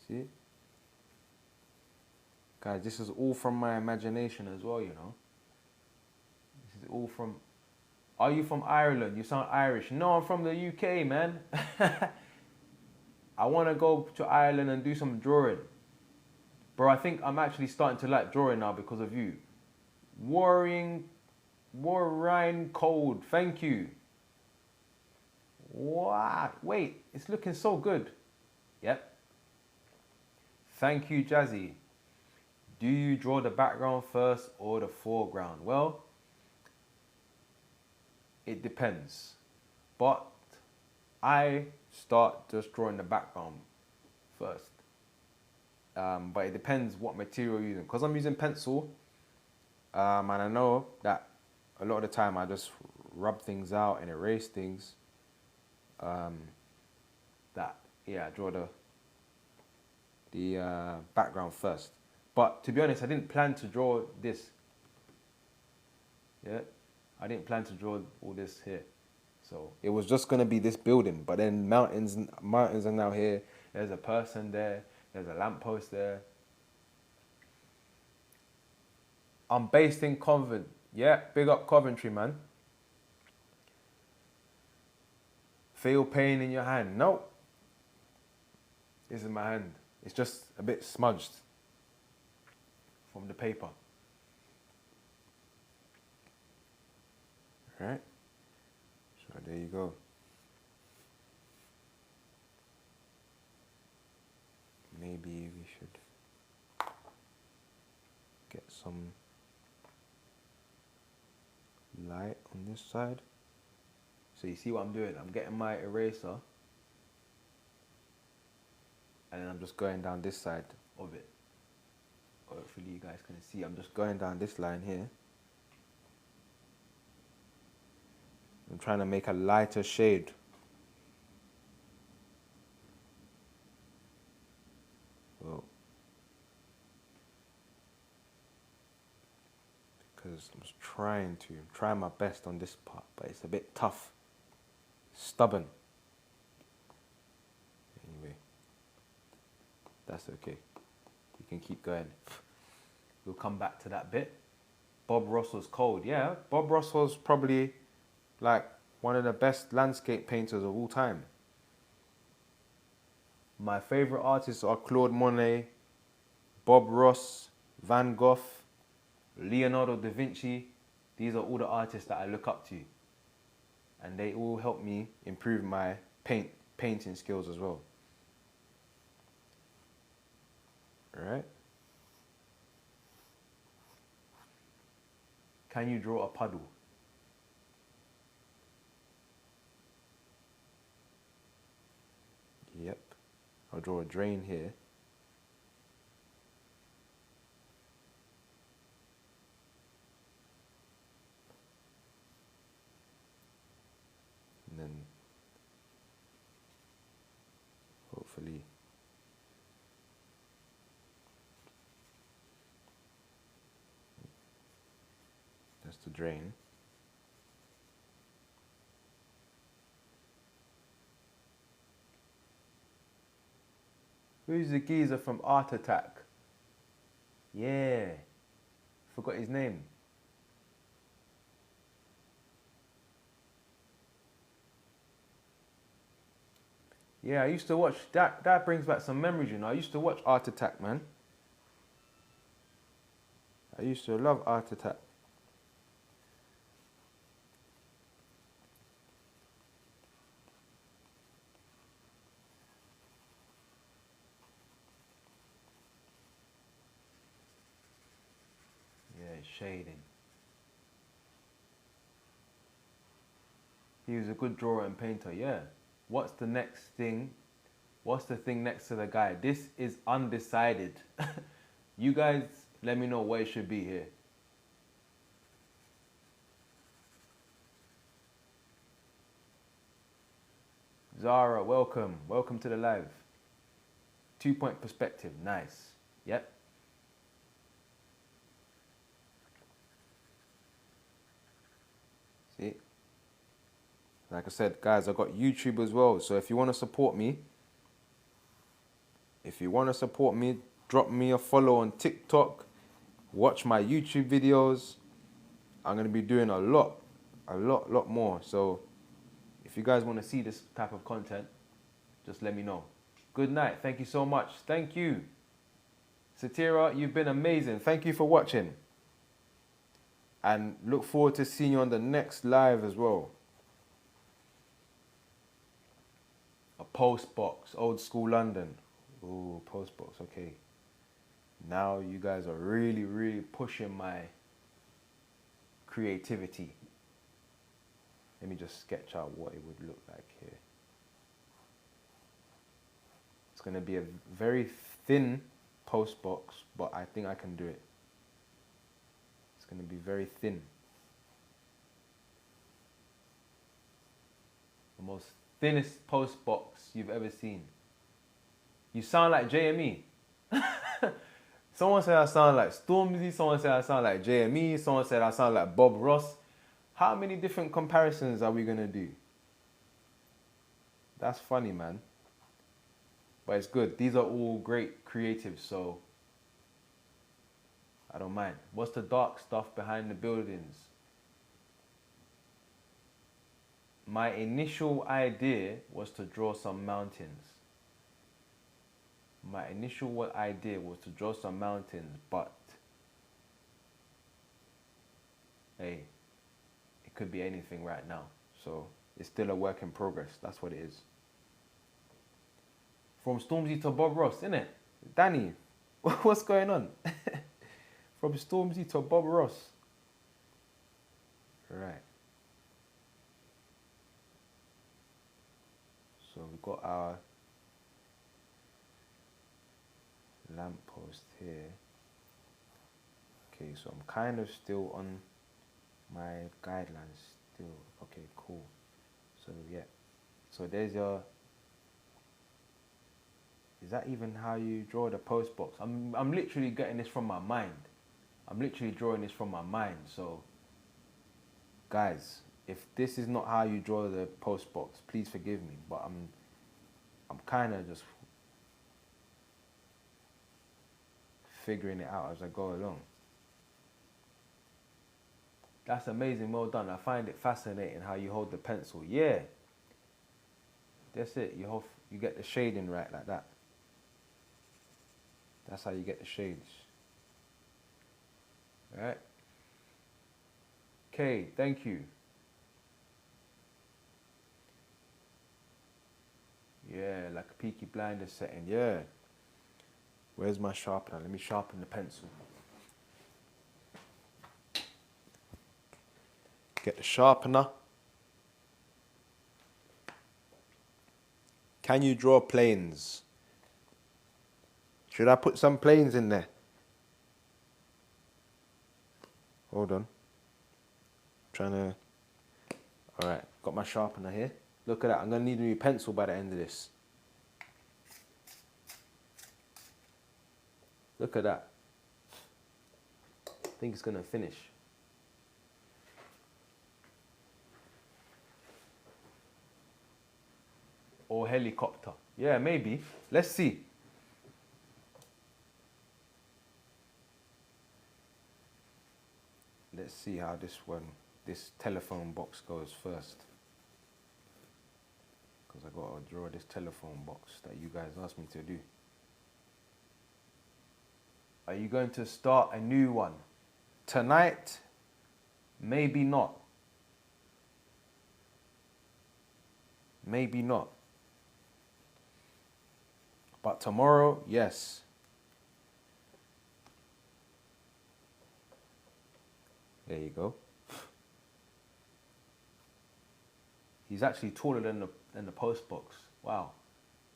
See? Guys, this is all from my imagination as well, you know. This is all from... Are you from Ireland? You sound Irish. No, I'm from the UK, man. I want to go to Ireland and do some drawing. Bro, I think I'm actually starting to like drawing now because of you. Warring Cold. Thank you. Wow. Wait, it's looking so good. Yep. Thank you, Jazzy. Do you draw the background first or the foreground? Well, it depends. But I start just drawing the background first. But it depends what material you're using. Because I'm using pencil, and I know that a lot of the time I just rub things out and erase things. I draw the background first. But to be honest, I didn't plan to draw this. Yeah, I didn't plan to draw all this here. So it was just gonna be this building, but then mountains are now here. There's a person there. There's a lamppost there. I'm based in Covent. Yeah, big up Coventry, man. feel pain in your hand. Nope. This is my hand. It's just a bit smudged from the paper. Right? So there you go. Maybe we should get some light on this side. So you see what I'm doing? I'm getting my eraser and then I'm just going down this side of it. Hopefully you guys can see. I'm just going down this line here. I'm trying to make a lighter shade. Well, because I'm trying my best on this part, but it's a bit tough, stubborn. Anyway, that's okay. We can keep going. We'll come back to that bit. Bob Ross was cold. Yeah, Bob Ross was probably like one of the best landscape painters of all time. My favorite artists are Claude Monet, Bob Ross, Van Gogh, Leonardo da Vinci. These are all the artists that I look up to. And they all help me improve my painting skills as well. Alright? Can you draw a puddle? Yep. I'll draw a drain here. And then hopefully that's the drain. Who's the geezer from Art Attack? Yeah. Forgot his name. Yeah, I used to watch that. That brings back some memories, you know. I used to watch Art Attack, man. I used to love Art Attack. Yeah, shading. He was a good drawer and painter, yeah. What's the next thing? What's the thing next to the guy? This is undecided. You guys, let me know what it should be here. Zara, welcome. Welcome to the live. 2-point perspective, nice. Yep. See? Like I said, guys, I got YouTube as well. So if you want to support me, drop me a follow on TikTok. Watch my YouTube videos. I'm going to be doing a lot more. So if you guys want to see this type of content, just let me know. Good night. Thank you so much. Thank you. Satira, you've been amazing. Thank you for watching. And look forward to seeing you on the next live as well. A post box, old school London. Ooh, post box, okay. Now you guys are really pushing my creativity. Let me just sketch out what it would look like here. It's going to be a very thin post box, but I think I can do it. It's going to be very thin. The most thinnest post box you've ever seen. You sound like JME. Someone said I sound like Stormzy, someone said I sound like JME, someone said I sound like Bob Ross. How many different comparisons are we going to do? That's funny, man. But it's good. These are all great creatives, so I don't mind. What's the dark stuff behind the buildings? My initial idea was to draw some mountains. But hey, it could be anything right now. So it's still a work in progress. That's what it is. From Stormzy to Bob Ross, innit? Danny, what's going on? From Stormzy to Bob Ross. Right. So we've got our lamppost here. Okay, so I'm kind of still on my guidelines still. Okay, cool. So yeah. So there's your... Is that even how you draw the post box? I'm literally getting this from my mind. I'm literally drawing this from my mind. So guys, if this is not how you draw the post box, please forgive me. But I'm kind of just figuring it out as I go along. That's amazing, well done. I find it fascinating how you hold the pencil. Yeah, that's it. You get the shading right like that. That's how you get the shades. All right. Okay, thank you. Yeah, like a Peaky Blinders setting. Yeah. Where's my sharpener? Let me sharpen the pencil. Get the sharpener. Can you draw planes? Should I put some planes in there? Hold on. Trying to... Alright, got my sharpener here. Look at that. I'm going to need a new pencil by the end of this. Look at that. I think it's going to finish. Or helicopter. Yeah, maybe. Let's see. Let's see how this telephone box goes first. Because I got to draw this telephone box that you guys asked me to do. Are you going to start a new one? Tonight? Maybe not. Maybe not. But tomorrow, yes. There you go. He's actually taller than the post box. Wow.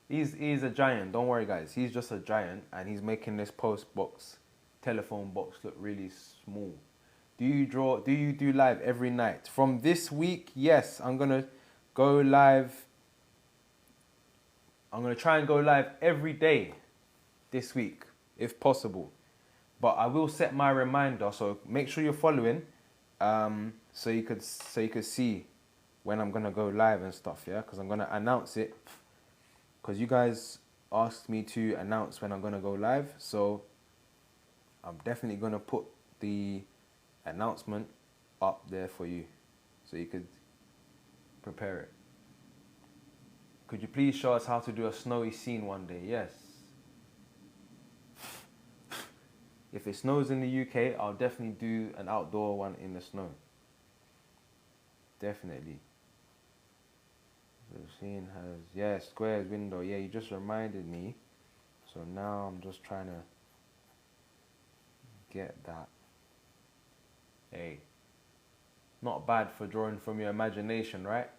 He's a giant. Don't worry, guys. He's just a giant, and he's making this post box, telephone box, look really small. Do you do live every night? From this week, yes. I'm gonna go live. I'm gonna try and go live every day this week, if possible. But I will set my reminder, so make sure you're following, so you could see when I'm gonna go live and stuff, yeah. Because I'm gonna announce it. Because you guys asked me to announce when I'm gonna go live, so I'm definitely gonna put the announcement up there for you, so you could prepare it. Could you please show us how to do a snowy scene one day? Yes. If it snows in the UK, I'll definitely do an outdoor one in the snow. Definitely. The scene has, yeah, squares, window. Yeah, you just reminded me. So now I'm just trying to get that. Hey, not bad for drawing from your imagination, right?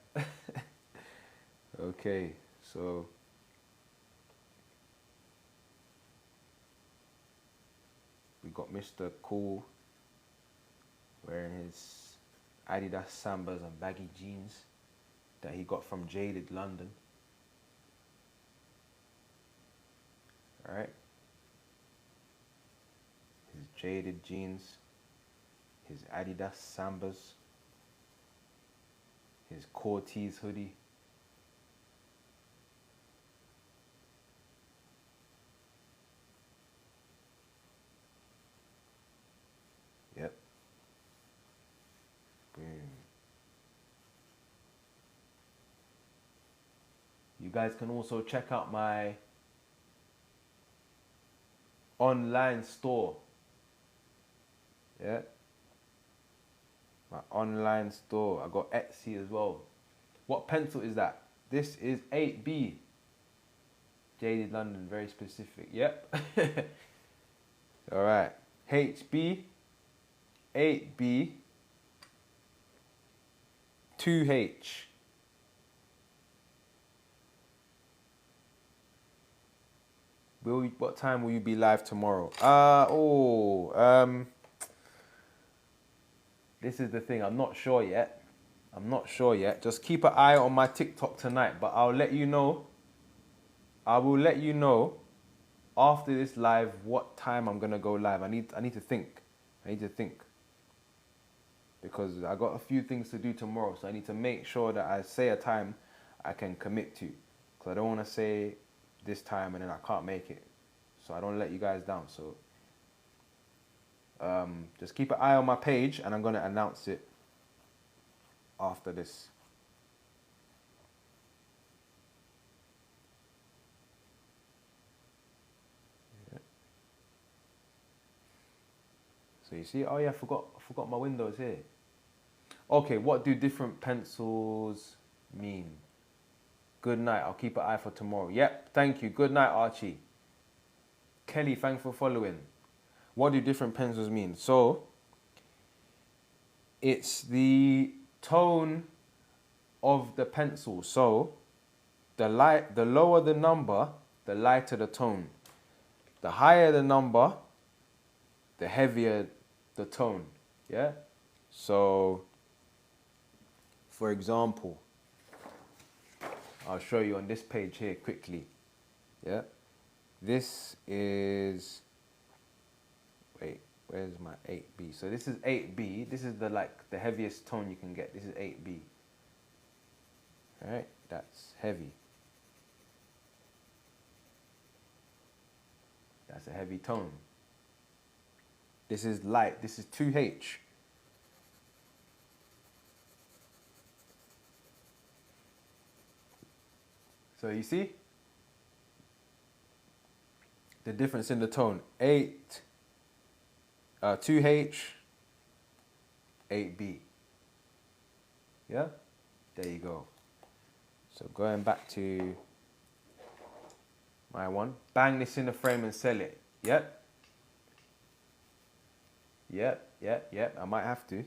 Okay, so we got Mr. Cool wearing his Adidas Sambas and baggy jeans that he got from Jaded London. Alright. His Jaded jeans, his Adidas Sambas, his Cortez hoodie. Yep. Boom. guys can also check out my online store. Yeah. My online store. I got Etsy as well. What pencil is that? This is 8B. Jaded London, very specific. Yep. All right. HB, 8B, 2H. What time will you be live tomorrow? This is the thing. I'm not sure yet. Just keep an eye on my TikTok tonight, but I'll let you know. I will let you know after this live what time I'm gonna go live. I need to think. Because I got a few things to do tomorrow, so I need to make sure that I say a time I can commit to. Because I don't want to say this time and then I can't make it. So I don't let you guys down. So just keep an eye on my page and I'm going to announce it after this. Yeah. So you see, oh yeah, I forgot my windows here. Okay, what do different pencils mean? Good night. I'll keep an eye for tomorrow. Yep, thank you. Good night, Archie. Kelly, thanks for following. What do different pencils mean? So, it's the tone of the pencil. So, the lower the number, the lighter the tone. The higher the number, the heavier the tone. Yeah? So, for example, I'll show you on this page here quickly. Yeah? This is, wait, where's my 8B? So this is 8B. This is the heaviest tone you can get. This is 8B. All right, that's heavy. That's a heavy tone. This is light. This is 2H. So you see the difference in the tone. 2H, 8B. Yeah? There you go. So going back to my one. Bang this in the frame and sell it. Yep. Yep. I might have to.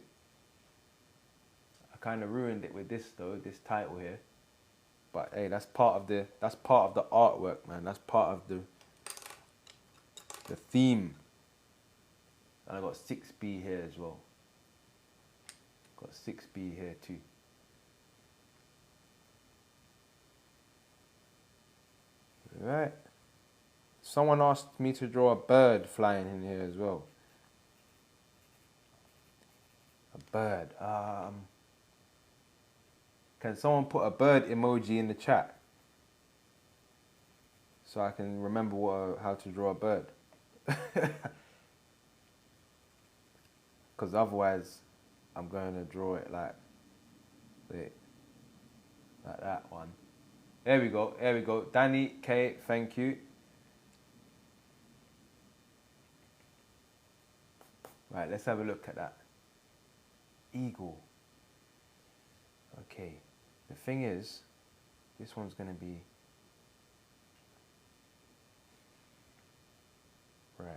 I kind of ruined it with this though, this title here. But hey, that's part of the artwork, man. That's part of the theme. And I got 6B here as well. Got 6B here too. Right. Someone asked me to draw a bird flying in here as well. A bird. Can someone put a bird emoji in the chat so I can remember how to draw a bird? Because otherwise, I'm going to draw it like that one. There we go. Danny K, thank you. Right, let's have a look at that. Eagle. Okay. The thing is, this one's going to be... Right.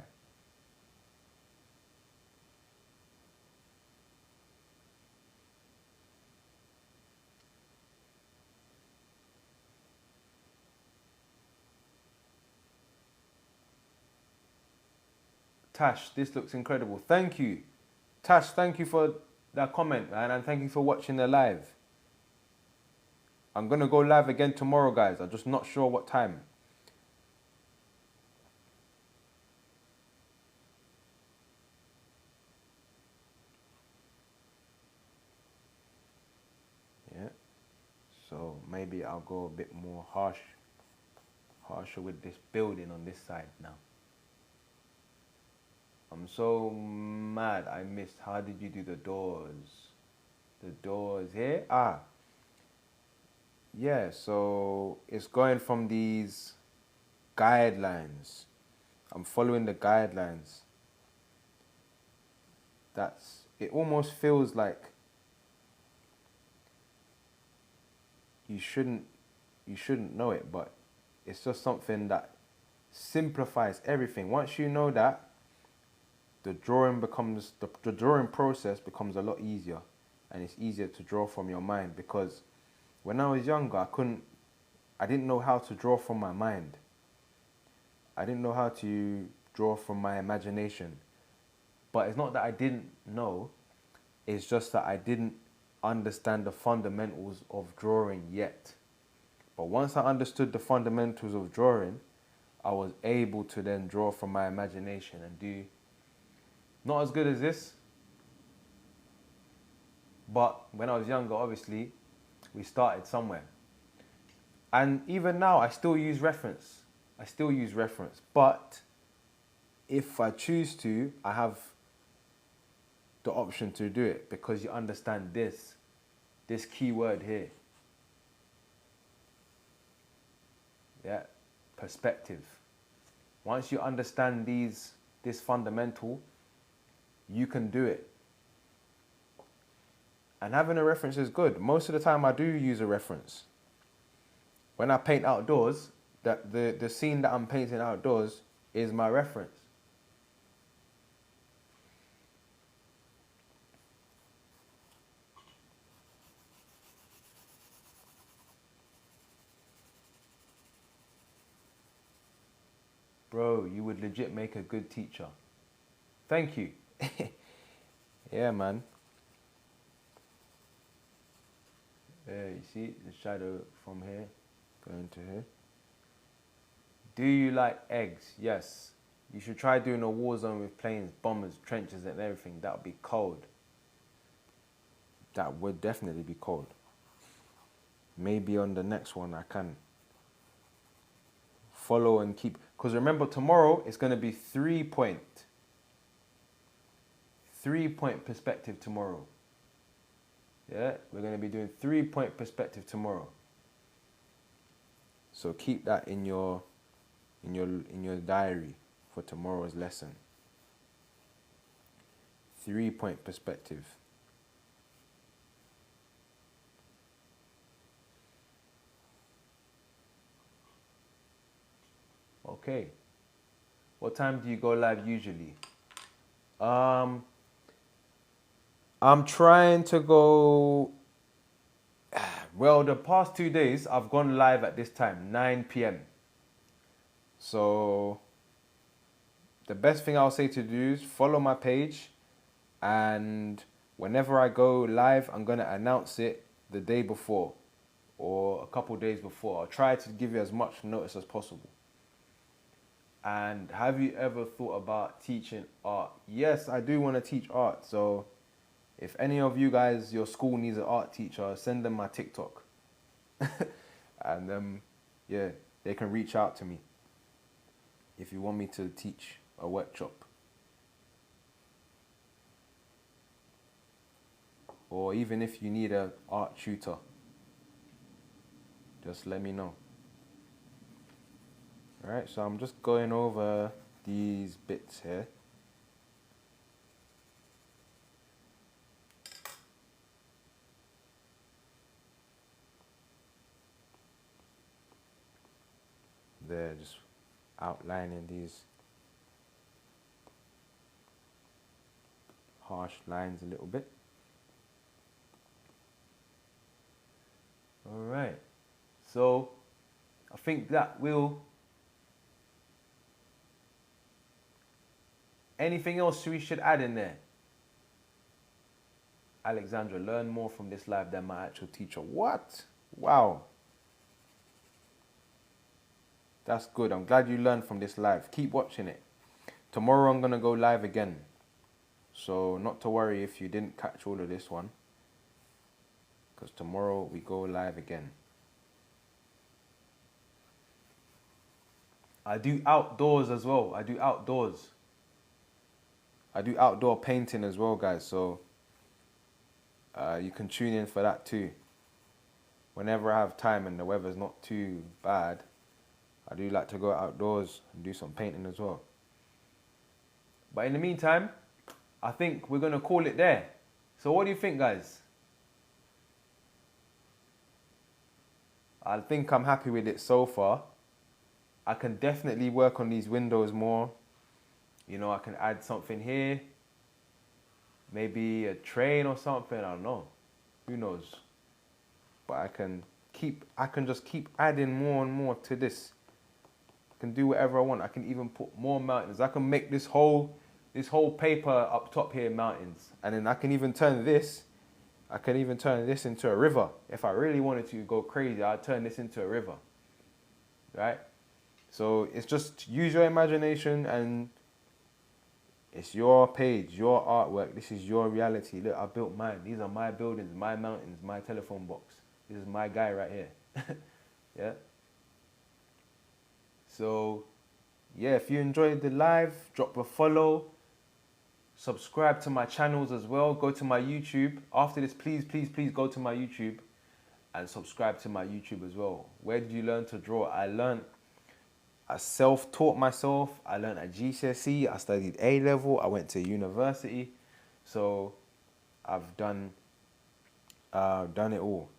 Tash, this looks incredible. Thank you. Tash, thank you for that comment, man, and thank you for watching the live. I'm going to go live again tomorrow, guys. I'm just not sure what time. Yeah. So maybe I'll go a bit more harsher with this building on this side now. I'm so mad I missed. How did you do the doors? The doors here? Yeah, so it's going from these guidelines. I'm following the guidelines. It almost feels like you shouldn't you shouldn't know it, but it's just something that simplifies everything. Once you know that, the drawing process becomes a lot easier, and it's easier to draw from your mind, because when I was younger, I didn't know how to draw from my mind. I didn't know how to draw from my imagination. But it's not that I didn't know, it's just that I didn't understand the fundamentals of drawing yet. But once I understood the fundamentals of drawing, I was able to then draw from my imagination and do not as good as this, but when I was younger, obviously, we started somewhere. And even now, I still use reference. But if I choose to, I have the option to do it, because you understand this key word here. Yeah, perspective. Once you understand this fundamental, you can do it. And having a reference is good. Most of the time I do use a reference. When I paint outdoors, that the scene that I'm painting outdoors is my reference. Bro, you would legit make a good teacher. Thank you. Yeah, man. Yeah, you see the shadow from here going to here. Do you like eggs? Yes. You should try doing a war zone with planes, bombers, trenches and everything. That would be cold. That would definitely be cold. Maybe on the next one I can follow and keep. Because remember, tomorrow it's going to be 3-point. 3-point perspective tomorrow. Yeah, we're going to be doing 3-point perspective tomorrow. So keep that in your diary for tomorrow's lesson. 3-point perspective. Okay. What time do you go live usually? I'm trying to go. Well, the past 2 days I've gone live at this time, 9 p.m. So the best thing I'll say to do is follow my page, and whenever I go live, I'm gonna announce it the day before or a couple days before. I'll try to give you as much notice as possible. And have you ever thought about teaching art? Yes, I do want to teach art. So if any of you guys, your school needs an art teacher, send them my TikTok. And yeah, they can reach out to me if you want me to teach a workshop. Or even if you need an art tutor, just let me know. Alright, so I'm just going over these bits here. There, just outlining these harsh lines a little bit. Alright, so I think that will... Anything else we should add in there? Alexandra, learn more from this live than my actual teacher. What? Wow. That's good. I'm glad you learned from this live. Keep watching it. Tomorrow I'm going to go live again. So not to worry if you didn't catch all of this one, because tomorrow we go live again. I do outdoors as well. I do outdoors. I do outdoor painting as well, guys. So you can tune in for that too. whenever I have time and the weather's not too bad, I do like to go outdoors and do some painting as well. But in the meantime, I think we're going to call it there. So what do you think, guys? I think I'm happy with it so far. I can definitely work on these windows more. You know, I can add something here. Maybe a train or something, I don't know. Who knows? But I can just keep adding more and more to this. I can do whatever I want. I can even put more mountains. I can make this whole paper up top here mountains. And then I can even turn this into a river. If I really wanted to go crazy, I'd turn this into a river. Right? So it's just use your imagination, and it's your page, your artwork. This is your reality. Look, I built mine. These are my buildings, my mountains, my telephone box. This is my guy right here. Yeah? So, yeah, if you enjoyed the live, drop a follow. Subscribe to my channels as well. Go to my YouTube. After this, please, please, please go to my YouTube and subscribe to my YouTube as well. Where did you learn to draw? I self-taught myself. I learned at GCSE. I studied A-level. I went to university. So I've done it all.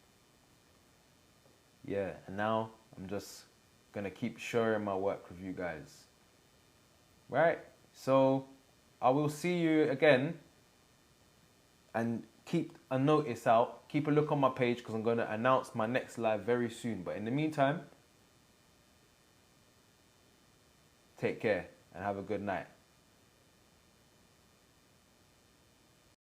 Yeah, and now I'm just going to keep sharing my work with you guys. Right? So I will see you again. And keep a notice out. Keep a look on my page because I'm going to announce my next live very soon. But in the meantime, take care and have a good night.